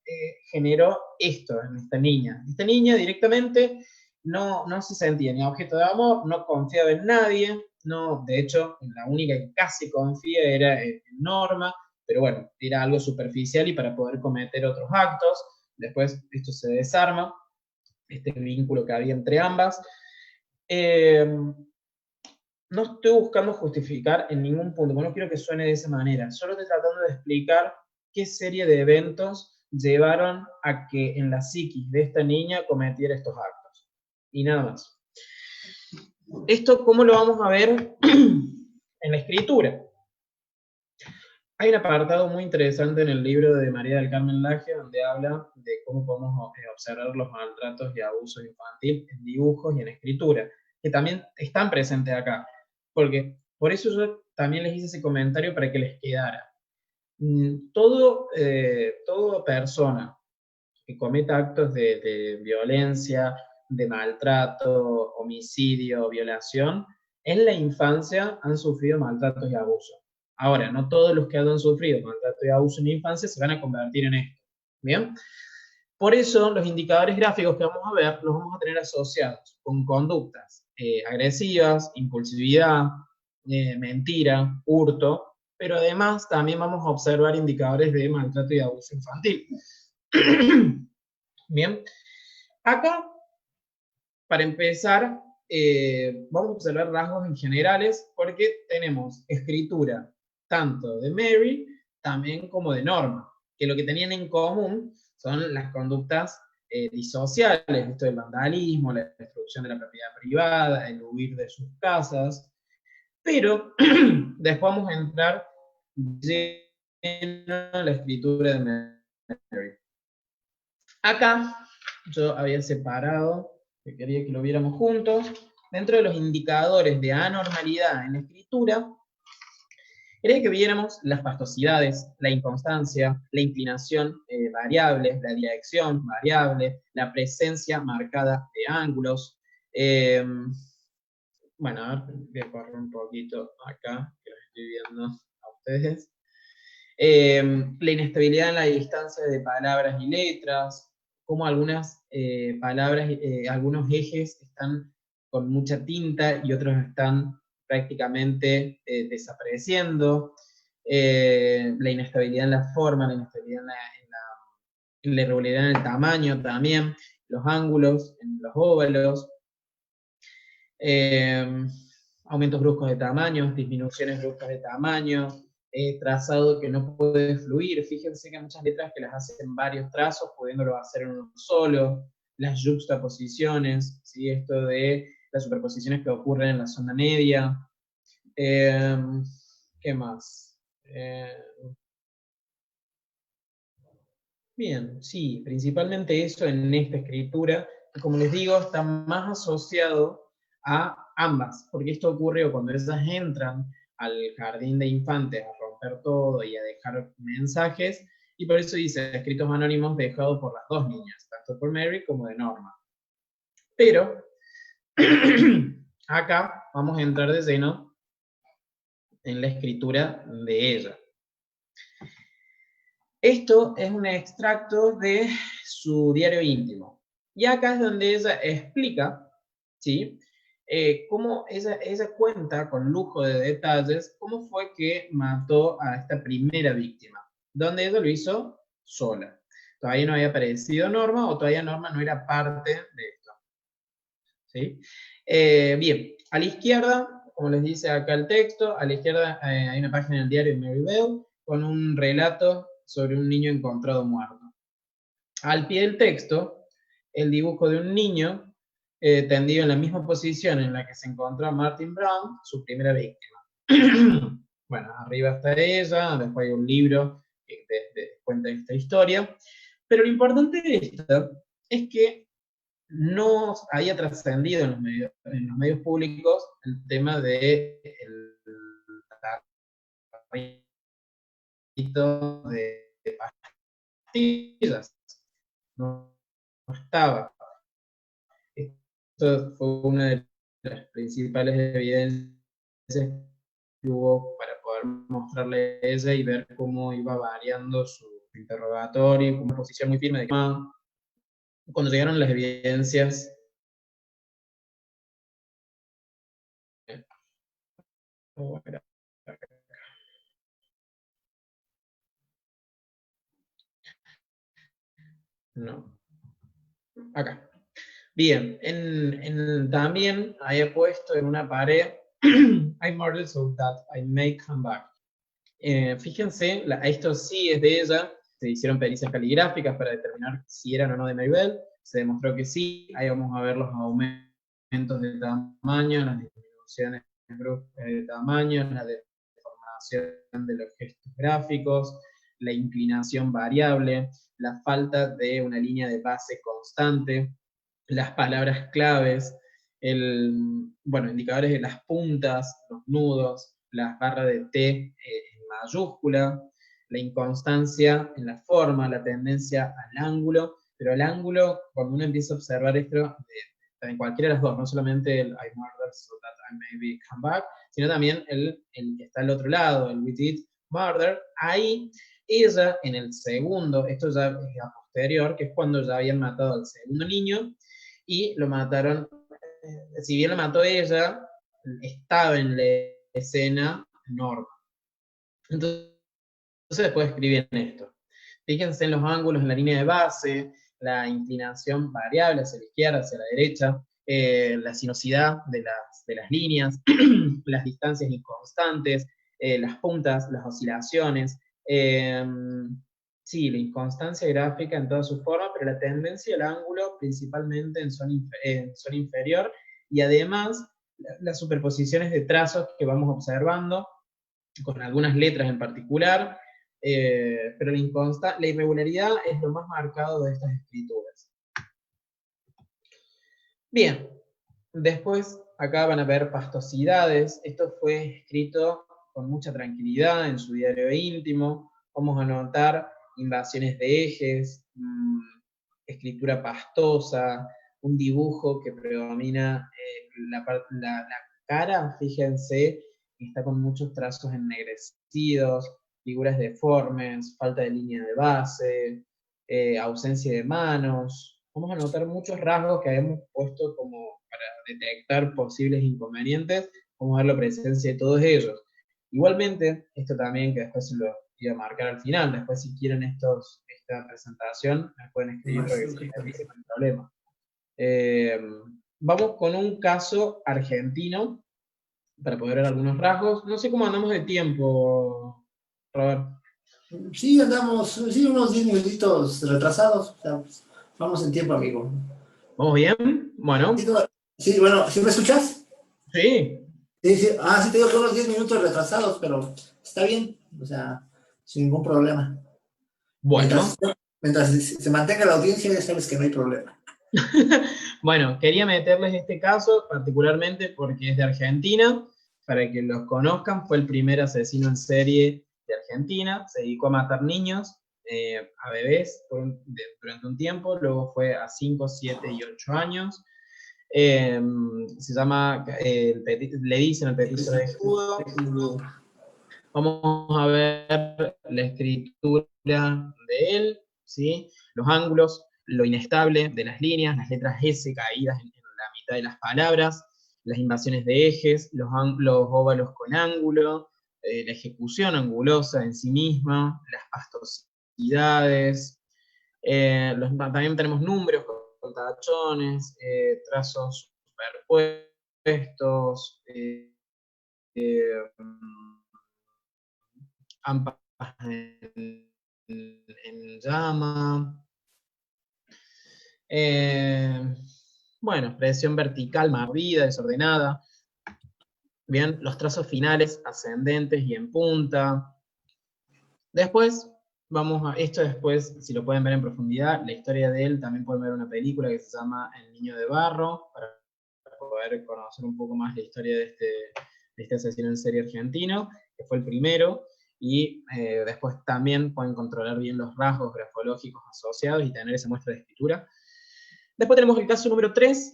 S1: generó esto en esta niña. Esta niña directamente no se sentía ni objeto de amor, no confiaba en nadie, no, de hecho, la única que casi confía era en Norma, pero bueno, era algo superficial y para poder cometer otros actos. Después esto se desarma, este vínculo que había entre ambas. No estoy buscando justificar en ningún punto, porque no quiero que suene de esa manera. Solo estoy tratando de explicar qué serie de eventos llevaron a que en la psiquis de esta niña cometiera estos actos. Y nada más. ¿Esto cómo lo vamos a ver en la escritura? Hay un apartado muy interesante en el libro de María del Carmen Laje, donde habla de cómo podemos observar los maltratos y abusos infantiles en dibujos y en escritura, que también están presentes acá. Porque por eso yo también les hice ese comentario para que les quedara. Todo persona que cometa actos de violencia, de maltrato, homicidio, violación, en la infancia han sufrido maltratos y abusos. Ahora, no todos los que hayan sufrido maltrato y abuso en la infancia se van a convertir en esto. ¿Bien? Por eso, los indicadores gráficos que vamos a ver los vamos a tener asociados con conductas agresivas, impulsividad, mentira, hurto, pero además también vamos a observar indicadores de maltrato y abuso infantil. Bien, acá, para empezar, vamos a observar rasgos en generales porque tenemos escritura tanto de Mary también como de Norma, que lo que tenían en común son las conductas disociales, esto del vandalismo, la destrucción de la propiedad privada, el huir de sus casas, pero después vamos a entrar en la escritura de Mary. Acá yo había separado, que quería que lo viéramos juntos, dentro de los indicadores de anormalidad en la escritura, quería que viéramos las pastosidades, la inconstancia, la inclinación variable, la dirección variable, la presencia marcada de ángulos. Bueno, a ver, voy a correr un poquito acá, que los estoy viendo a ustedes. La inestabilidad en la distancia de palabras y letras, como algunas palabras, algunos ejes están con mucha tinta y otros están prácticamente desapareciendo, la inestabilidad en la forma, la inestabilidad en la irregularidad en el tamaño también, los ángulos en los óvalos, aumentos bruscos de tamaño, disminuciones bruscas de tamaño, trazado que no puede fluir. Fíjense que hay muchas letras que las hacen en varios trazos, pudiéndolo hacer en uno solo. Las juxtaposiciones, ¿sí? Esto de las superposiciones que ocurren en la zona media. ¿Qué más? Bien, sí, principalmente eso en esta escritura, que como les digo, está más asociado a ambas, porque esto ocurre cuando ellas entran al jardín de infantes a romper todo y a dejar mensajes, y por eso dice escritos anónimos dejados por las dos niñas, tanto por Mary como de Norma. Pero, acá vamos a entrar de lleno en la escritura de ella. Esto es un extracto de su diario íntimo. Y acá es donde ella explica, ¿sí? Cómo ella cuenta con lujo de detalles cómo fue que mató a esta primera víctima, donde ella lo hizo sola. Todavía no había aparecido Norma, o todavía Norma no era parte de esto. ¿Sí? Bien, a la izquierda, como les dice acá el texto, a la izquierda hay una página del diario de Mary Bell con un relato sobre un niño encontrado muerto. Al pie del texto, el dibujo de un niño tendido en la misma posición en la que se encontró Martin Brown, su primera víctima. Bueno, arriba está ella, después hay un libro que cuenta esta historia, pero lo importante de esto es que no había trascendido en los medios públicos el tema de de pastillas. No estaba. Esto fue una de las principales evidencias que hubo para poder mostrarle a ella y ver cómo iba variando su interrogatorio, con una posición muy firme de que cuando llegaron las evidencias. No. Acá. Bien, también había puesto en una pared I murdered so that I may come back. Fíjense, esto sí es de ella, se hicieron pericias caligráficas para determinar si eran o no de Mary Bell, se demostró que sí, ahí vamos a ver los aumentos de tamaño, las disminuciones bruscas de tamaño, la deformación de los gestos gráficos, la inclinación variable, la falta de una línea de base constante, las palabras claves, indicadores de las puntas, los nudos, las barras de T en mayúscula, la inconstancia en la forma, la tendencia al ángulo, pero el ángulo, cuando uno empieza a observar esto, en cualquiera de las dos, no solamente el I murdered so that I maybe come back, sino también el que está al otro lado, el we did murder, ahí ella en el segundo, esto ya es a posterior, que es cuando ya habían matado al segundo niño, y lo mataron, si bien lo mató ella, estaba en la escena Norma. Entonces después escribí en esto. Fíjense en los ángulos en la línea de base, la inclinación variable hacia la izquierda, hacia la derecha, la sinuosidad de las líneas, las distancias inconstantes, las puntas, las oscilaciones. Sí, la inconstancia gráfica en toda su forma, pero la tendencia al ángulo principalmente en zona inferior, y además las superposiciones de trazos que vamos observando, con algunas letras en particular, pero la irregularidad es lo más marcado de estas escrituras. Bien, después acá van a ver pastosidades. Esto fue escrito con mucha tranquilidad en su diario íntimo. Vamos a notar invasiones de ejes, escritura pastosa, un dibujo que predomina la cara, fíjense, está con muchos trazos ennegrecidos, figuras deformes, falta de línea de base, ausencia de manos. Vamos a notar muchos rasgos que habíamos puesto como para detectar posibles inconvenientes. Vamos a ver la presencia de todos ellos. Igualmente, esto también que después se lo iba a marcar al final, después si quieren esta presentación, me pueden escribir para que se realice sin problema. Vamos con un caso argentino, para poder ver algunos rasgos. No sé cómo andamos de tiempo, Robert.
S2: Sí, andamos, sí, unos 10 minutitos retrasados. O sea, vamos en tiempo, amigo.
S1: ¿Vamos bien? Bueno.
S2: Sí, bueno, ¿sí me escuchas?
S1: Sí.
S2: Sí, sí. Ah, sí, te digo que unos 10 minutos retrasados, pero está bien, o sea, sin ningún problema.
S1: Bueno.
S2: Mientras se mantenga la audiencia, ya sabes que no hay problema.
S1: Bueno, quería meterles este caso particularmente porque es de Argentina, para que los conozcan. Fue el primer asesino en serie de Argentina, se dedicó a matar niños, a bebés durante un tiempo, luego fue a 5, 7 y 8 años. Se llama, le dicen el petiso de judo. Vamos a ver la escritura de él, ¿sí? Los ángulos, lo inestable de las líneas, las letras S caídas en la mitad de las palabras, las invasiones de ejes, los óvalos con ángulo, la ejecución angulosa en sí misma, las pastosidades, también tenemos números con tachones, trazos superpuestos, ampas en llama. Bueno, expresión vertical, movida, desordenada. Bien, los trazos finales ascendentes y en punta. Después, esto después, si lo pueden ver en profundidad, la historia de él, también pueden ver una película que se llama El Niño de Barro, para poder conocer un poco más la historia de este asesino en serie argentino, que fue el primero, y después también pueden controlar bien los rasgos grafológicos asociados y tener esa muestra de escritura. Después tenemos el caso número 3.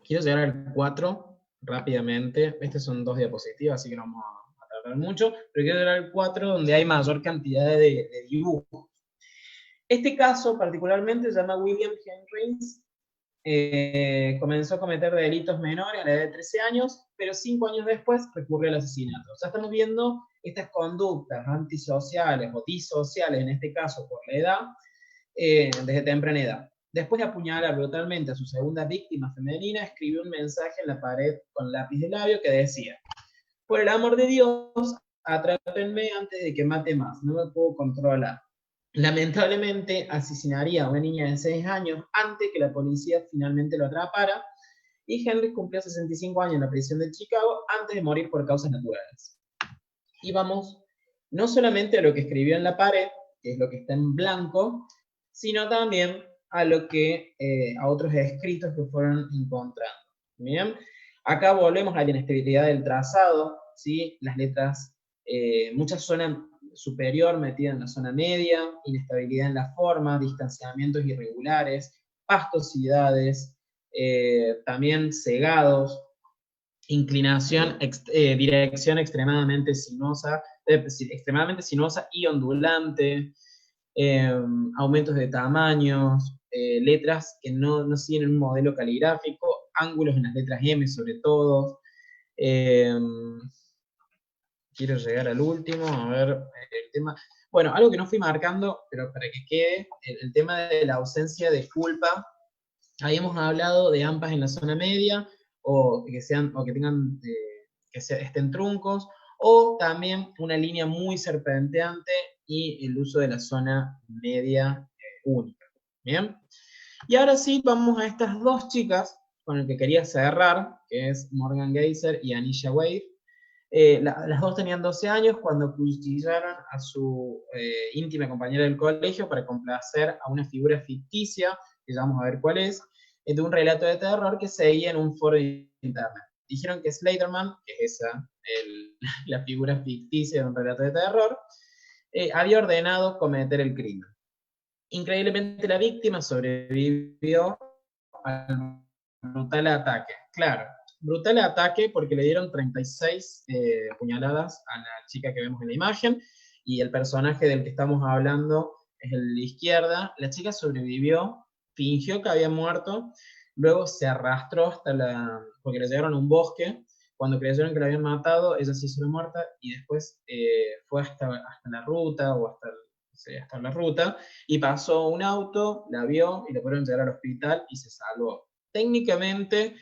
S1: Quiero llegar al 4 rápidamente. Estas son 2 diapositivas, así que no vamos a tardar mucho, pero quiero llegar al 4, donde hay mayor cantidad de dibujos. Este caso particularmente se llama William Henrys. Comenzó a cometer delitos menores a la edad de 13 años, pero 5 años después recurrió al asesinato. O sea, estamos viendo estas conductas antisociales o disociales, en este caso por la edad, desde temprana edad. Después de apuñalar brutalmente a su segunda víctima femenina, escribió un mensaje en la pared con lápiz de labio que decía: por el amor de Dios, atrápenme antes de que mate más, no me puedo controlar. Lamentablemente asesinaría a una niña de 6 años antes que la policía finalmente lo atrapara, y Henry cumplió 65 años en la prisión de Chicago antes de morir por causas naturales. Y vamos no solamente a lo que escribió en la pared, que es lo que está en blanco, sino también a otros escritos que fueron encontrando. Bien, acá volvemos a la inestabilidad del trazado, ¿sí? Las letras, muchas suenan superior metida en la zona media, inestabilidad en la forma, distanciamientos irregulares, pastosidades, también cegados, inclinación, dirección extremadamente sinuosa y ondulante, aumentos de tamaños, letras que no siguen un modelo caligráfico, ángulos en las letras M sobre todo. Quiero llegar al último, a ver, el tema. Bueno, algo que no fui marcando, pero para que quede, el tema de la ausencia de culpa. Habíamos hablado de AMPAs en la zona media, o que tengan, estén truncos, o también una línea muy serpenteante y el uso de la zona media única. ¿Bien? Y ahora sí, vamos a estas dos chicas con las que quería cerrar, que es Morgan Geyser y Anisha Wade. Las dos tenían 12 años cuando cuchillaron a su íntima compañera del colegio para complacer a una figura ficticia, que ya vamos a ver cuál es, de un relato de terror que seguía en un foro de internet. Dijeron que Slenderman, que es esa, la figura ficticia de un relato de terror, había ordenado cometer el crimen. Increíblemente la víctima sobrevivió al brutal ataque. Claro, brutal ataque porque le dieron 36 puñaladas a la chica que vemos en la imagen, y el personaje del que estamos hablando es el de la izquierda. La chica sobrevivió, fingió que había muerto, luego se arrastró porque le llegaron a un bosque. Cuando creyeron que la habían matado, ella se hizo muerta y después fue hasta la ruta, o hasta la ruta, y pasó un auto, la vio y la pudieron llevar al hospital y se salvó. Técnicamente,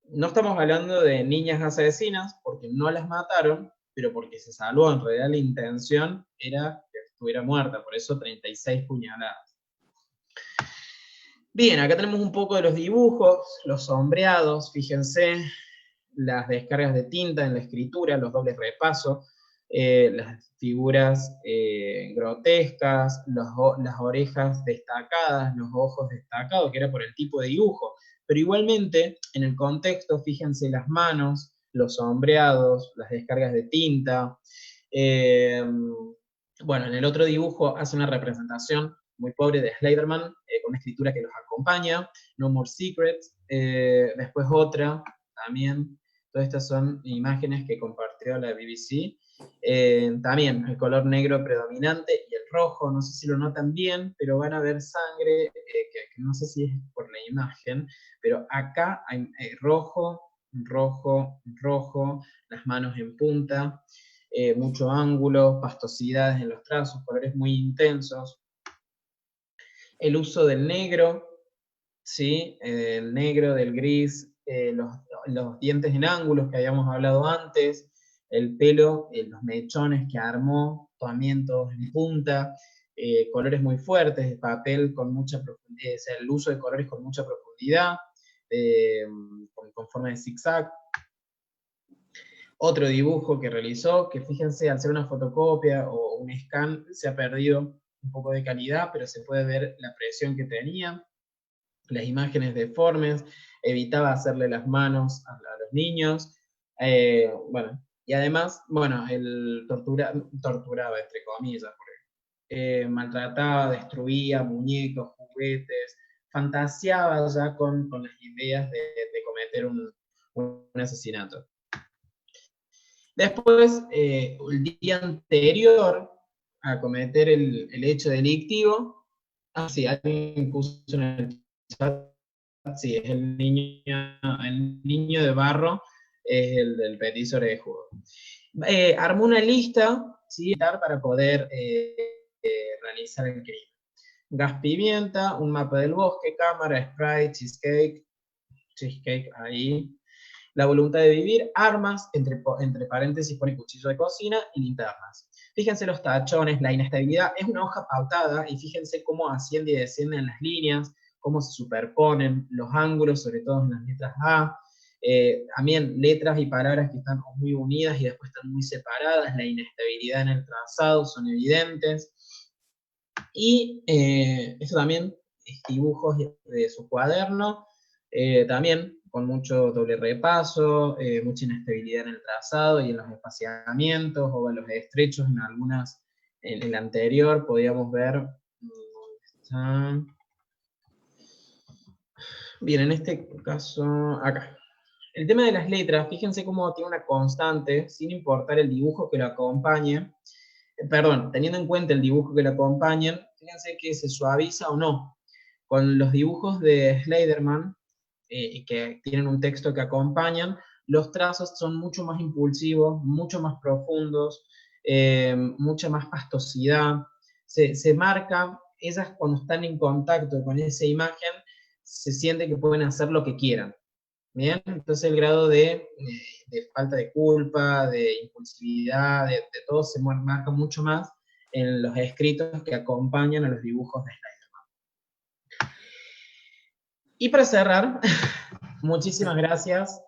S1: no estamos hablando de niñas asesinas, porque no las mataron, pero porque se salvó. En realidad la intención era que estuviera muerta, por eso 36 puñaladas. Bien, acá tenemos un poco de los dibujos, los sombreados, fíjense, las descargas de tinta en la escritura, los dobles repasos, las figuras grotescas, las orejas destacadas, los ojos destacados, que era por el tipo de dibujo. Pero igualmente, en el contexto, fíjense las manos, los sombreados, las descargas de tinta. Bueno, en el otro dibujo hace una representación muy pobre de Slenderman, con una escritura que los acompaña, No More Secrets. Después otra, también. Todas estas son imágenes que compartió la BBC. También el color negro predominante y el rojo, no sé si lo notan bien, pero van a ver sangre, que no sé si es por la imagen, pero acá hay rojo, rojo, rojo, las manos en punta, mucho ángulo, pastosidades en los trazos, colores muy intensos. El uso del negro, ¿sí? El negro, del gris, los dientes en ángulos que habíamos hablado antes, el pelo, los mechones que armó, también todos en punta, colores muy fuertes, de papel con mucha profundidad, o sea, el uso de colores con mucha profundidad, con forma de zigzag. Otro dibujo que realizó, que fíjense, al ser una fotocopia o un scan, se ha perdido un poco de calidad, pero se puede ver la presión que tenía, las imágenes deformes, evitaba hacerle las manos a los niños, bueno, y además, bueno, él torturaba, entre comillas, porque maltrataba, destruía muñecos, juguetes, fantaseaba ya con las ideas de cometer un asesinato. Después, el día anterior a cometer el hecho delictivo, sí, alguien puso en el chat, sí, es el niño de barro, es el del petiso orejudo. Armó una lista, ¿sí?, para poder realizar el crimen. Gas pimienta, un mapa del bosque, cámara, spray, cheesecake ahí. La voluntad de vivir, armas, entre paréntesis pone cuchillo de cocina, y linternas. Fíjense los tachones, la inestabilidad, es una hoja pautada, y fíjense cómo asciende y desciende en las líneas, cómo se superponen los ángulos, sobre todo en las letras A. También letras y palabras que están muy unidas y después están muy separadas, la inestabilidad en el trazado son evidentes. Y eso también, dibujos de su cuaderno, también con mucho doble repaso, mucha inestabilidad en el trazado y en los espaciamientos o en los estrechos en algunas en el anterior podíamos ver... Bien, en este caso, acá. El tema de las letras, fíjense cómo tiene una constante, sin importar el dibujo que lo acompañe. Perdón, teniendo en cuenta el dibujo que lo acompañan, fíjense que se suaviza o no. Con los dibujos de Slenderman, que tienen un texto que acompañan, los trazos son mucho más impulsivos, mucho más profundos, mucha más pastosidad. Se marca, ellas cuando están en contacto con esa imagen, se siente que pueden hacer lo que quieran. Bien, entonces el grado de falta de culpa, de impulsividad, de todo se marca mucho más en los escritos que acompañan a los dibujos de Snyder. Y para cerrar, muchísimas gracias,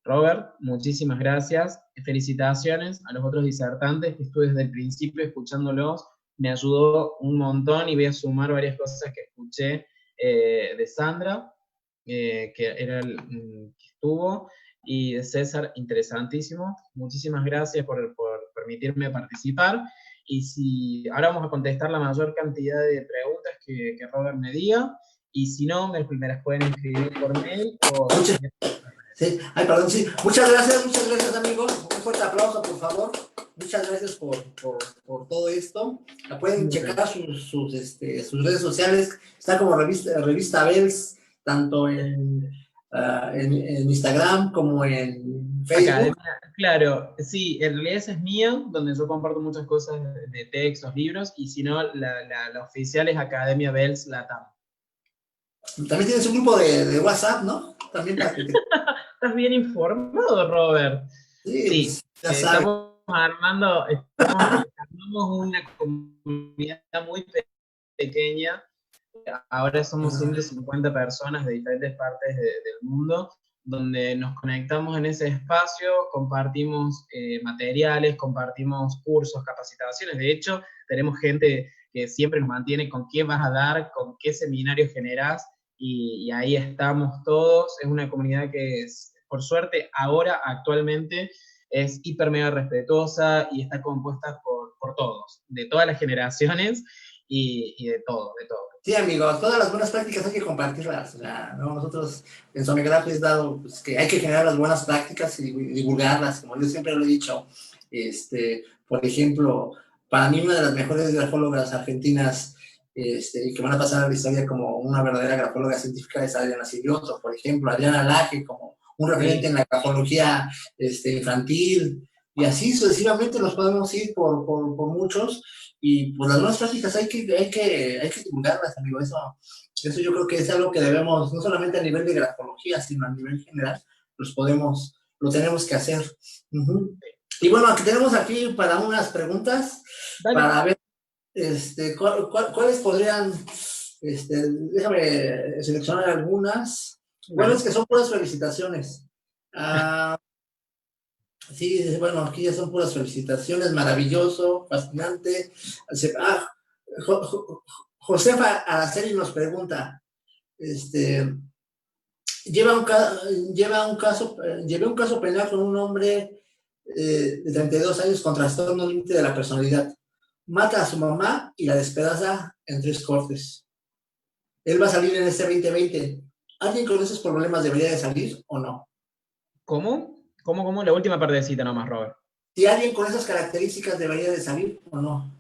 S1: Robert, muchísimas gracias. Felicitaciones a los otros disertantes que estuve desde el principio escuchándolos. Me ayudó un montón y voy a sumar varias cosas que escuché de Sandra. Que era el que estuvo, y de César, interesantísimo. Muchísimas gracias por permitirme participar, y ahora vamos a contestar la mayor cantidad de preguntas que Robert me diga, y si no, me las pueden escribir por mail o...
S2: Sí. Ay, perdón, sí. Muchas gracias, amigos. Un fuerte aplauso, por favor. Muchas gracias por todo esto. Pueden checar sus redes sociales. Está como revista Bells, tanto en Instagram como en Facebook.
S1: Academia, claro, sí, en realidad esa es mía, donde yo comparto muchas cosas de textos, libros, y si no, la oficial es Academia Bells Latam.
S2: También tienes un grupo de WhatsApp, ¿no? También para que te...
S1: Estás bien informado, Robert.
S2: Sí,
S1: Sí,
S2: ya sabes.
S1: armamos una comunidad muy pequeña. Ahora somos 150 personas de diferentes partes del mundo, donde nos conectamos en ese espacio, compartimos materiales, compartimos cursos, capacitaciones. De hecho, tenemos gente que siempre nos mantiene con qué vas a dar, con qué seminario generás, y ahí estamos todos. Es una comunidad que es, por suerte, ahora, actualmente, es hiper mega respetuosa y está compuesta por todos, de todas las generaciones y de todo, de todo.
S2: Sí, amigos, todas las buenas prácticas hay que compartirlas. O sea, ¿no? Nosotros en Somegraph es dado pues, que hay que generar las buenas prácticas y divulgarlas, como yo siempre lo he dicho. Por ejemplo, para mí una de las mejores grafólogas argentinas y que van a pasar a la historia como una verdadera grafóloga científica es Adriana Silioto, por ejemplo, Adriana Laje como un referente en la grafología infantil, y así sucesivamente nos podemos ir por muchos. Y pues las nuevas prácticas hay que divulgarlas, amigo. Eso yo creo que es algo que debemos, no solamente a nivel de grafología, sino a nivel general, lo tenemos que hacer. Y bueno, aquí tenemos para unas preguntas. Dale. Para ver cuáles podrían, déjame seleccionar algunas. Bueno, es que son puras felicitaciones. Sí, bueno, aquí ya son puras felicitaciones, maravilloso, fascinante. Josefa Araceli nos pregunta, llevé un caso penal con un hombre de 32 años con trastorno límite de la personalidad. Mata a su mamá y la despedaza en 3 cortes. Él va a salir en este 2020. ¿Alguien con esos problemas debería de salir o no?
S1: ¿Cómo? ¿Cómo? La última partecita nomás, Robert.
S2: Si alguien con esas características debería de salir o no.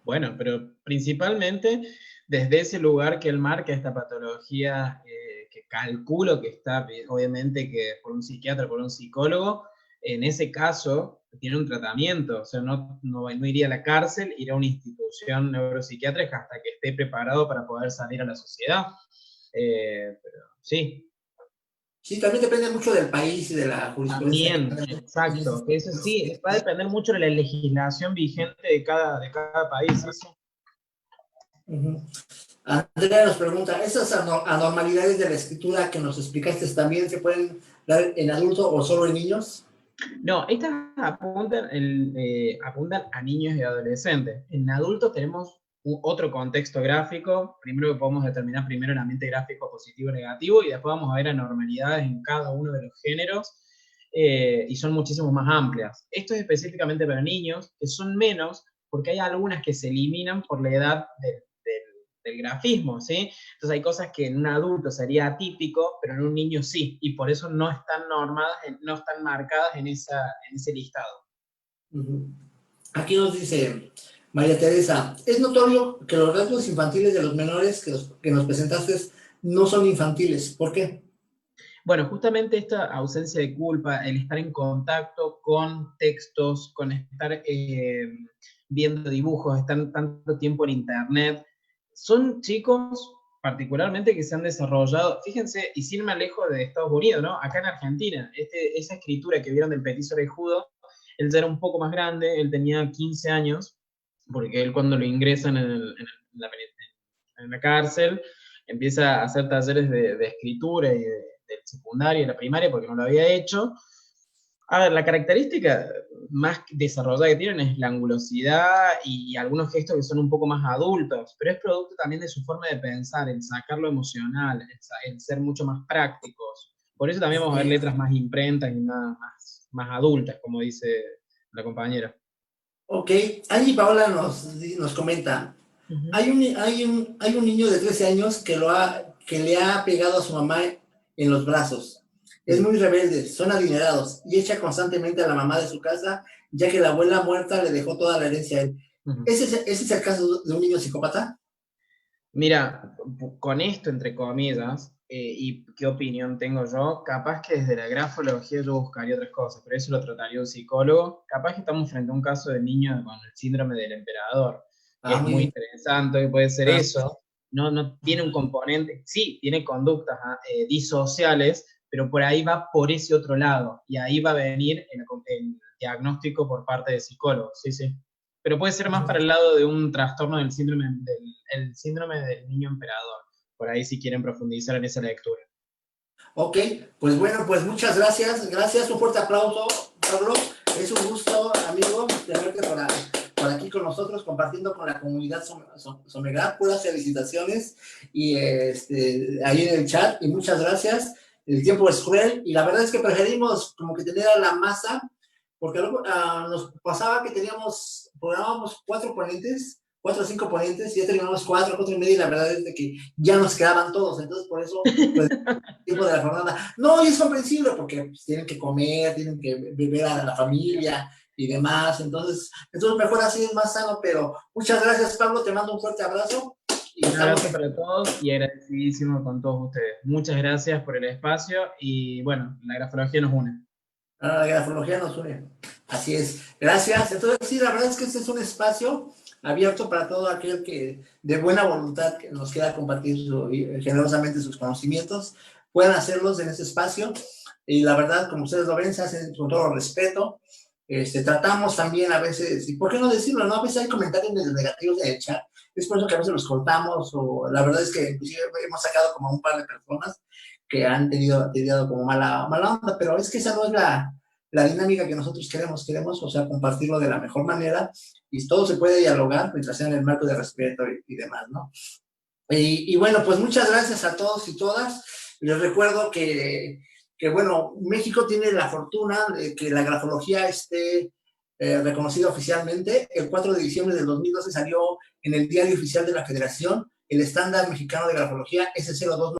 S1: Bueno, pero principalmente desde ese lugar que él marca esta patología, que calculo que está, obviamente, que por un psiquiatra, por un psicólogo, en ese caso tiene un tratamiento, o sea, no iría a la cárcel, irá a una institución neuropsiquiátrica hasta que esté preparado para poder salir a la sociedad. Pero sí.
S2: Sí, también depende mucho del país y de la jurisprudencia.
S1: También, exacto. Eso sí, va a depender mucho de la legislación vigente de cada país. Eso.
S2: Andrea nos pregunta, ¿esas anormalidades de la escritura que nos explicaste también se pueden dar en adultos o solo en niños?
S1: No, estas apuntan a niños y adolescentes. En adultos tenemos otro contexto gráfico. Primero que podemos determinar el ambiente gráfico positivo y negativo, y después vamos a ver anormalidades en cada uno de los géneros. y son muchísimo más amplias. Esto es específicamente para niños, que son menos, porque hay algunas que se eliminan por la edad del grafismo, ¿sí? Entonces hay cosas que en un adulto sería atípico, pero en un niño sí, y por eso no están normadas, no están marcadas en ese listado.
S2: Ujú. Aquí nos dice María Teresa, es notorio que los rasgos infantiles de los menores que nos presentaste no son infantiles. ¿Por qué?
S1: Bueno, justamente esta ausencia de culpa, el estar en contacto con textos, con estar viendo dibujos, estar tanto tiempo en internet, son chicos particularmente que se han desarrollado, fíjense, y sin más lejos de Estados Unidos, ¿no? Acá en Argentina, esa escritura que vieron del petiso orejudo, él ya era un poco más grande, él tenía 15 años, porque él cuando lo ingresan en la cárcel, empieza a hacer talleres de escritura y del secundario y de la primaria porque no lo había hecho. A ver, la característica más desarrollada que tienen es la angulosidad y algunos gestos que son un poco más adultos, pero es producto también de su forma de pensar, el sacar lo emocional, el ser mucho más prácticos. Por eso también vamos a ver letras más imprentas y más adultas, como dice la compañera.
S2: Ok, Angie Paola nos comenta,
S1: Uh-huh.
S2: hay un niño de 13 años que le ha pegado a su mamá en los brazos. Es muy rebelde, son adinerados y echa constantemente a la mamá de su casa, ya que la abuela muerta le dejó toda la herencia a él.
S1: Uh-huh.
S2: ¿Ese es el caso de un niño psicópata?
S1: Mira, con esto, entre comillas, y qué opinión tengo yo, capaz que desde la grafología yo buscaría otras cosas, pero eso lo trataría un psicólogo. Capaz que estamos frente a un caso de niño con el síndrome del emperador, que es
S2: Muy
S1: muy
S2: bien.
S1: interesante, que puede ser
S2: Ah,
S1: eso. No tiene un componente, sí, tiene conductas disociales, pero por ahí va por ese otro lado, y ahí va a venir el diagnóstico por parte de psicólogos, sí, sí. Pero puede ser más para el lado de un trastorno del el síndrome del niño emperador. Por ahí si quieren profundizar en esa lectura.
S2: ok, pues bueno, pues muchas gracias. Gracias, un fuerte aplauso, Pablo. Es un gusto, amigo, tenerte por aquí con nosotros, compartiendo con la comunidad Somegrad. Puras felicitaciones y ahí en el chat. Y muchas gracias. El tiempo es cruel y la verdad es que preferimos como que tener a la masa, porque luego nos pasaba que programábamos 4 o 5 ponentes, y ya terminamos 4 y media, y la verdad es de que ya nos quedaban todos. Entonces, por eso, pues, tiempo de la jornada. No, y es comprensible porque pues, tienen que comer, tienen que beber a la familia y demás. Entonces mejor así es más sano. Pero muchas gracias, Pablo. Te mando un fuerte abrazo. Y
S1: Un abrazo para todos y agradecidísimo con todos ustedes. Muchas gracias por el espacio y bueno, la grafología nos une.
S2: La grafología nos une. Así es. Gracias. Entonces, sí, la verdad es que este es un espacio abierto para todo aquel que de buena voluntad que nos quiera compartir generosamente sus conocimientos. Pueden hacerlos en este espacio. Y la verdad, como ustedes lo ven, se hacen con todo respeto. Tratamos también a veces, y por qué no decirlo, ¿no? A veces hay comentarios negativos en el chat. Es por eso que a veces los cortamos, o la verdad es que inclusive hemos sacado como un par de personas que han tenido como mala onda, pero es que esa no es la dinámica que nosotros queremos, o sea, compartirlo de la mejor manera, y todo se puede dialogar mientras sea en el marco de respeto y demás, ¿no? Y bueno, pues muchas gracias a todos y todas. Les recuerdo bueno, México tiene la fortuna de que la grafología esté reconocida oficialmente. El 4 de diciembre del 2012 salió en el Diario Oficial de la Federación el estándar mexicano de grafología S02.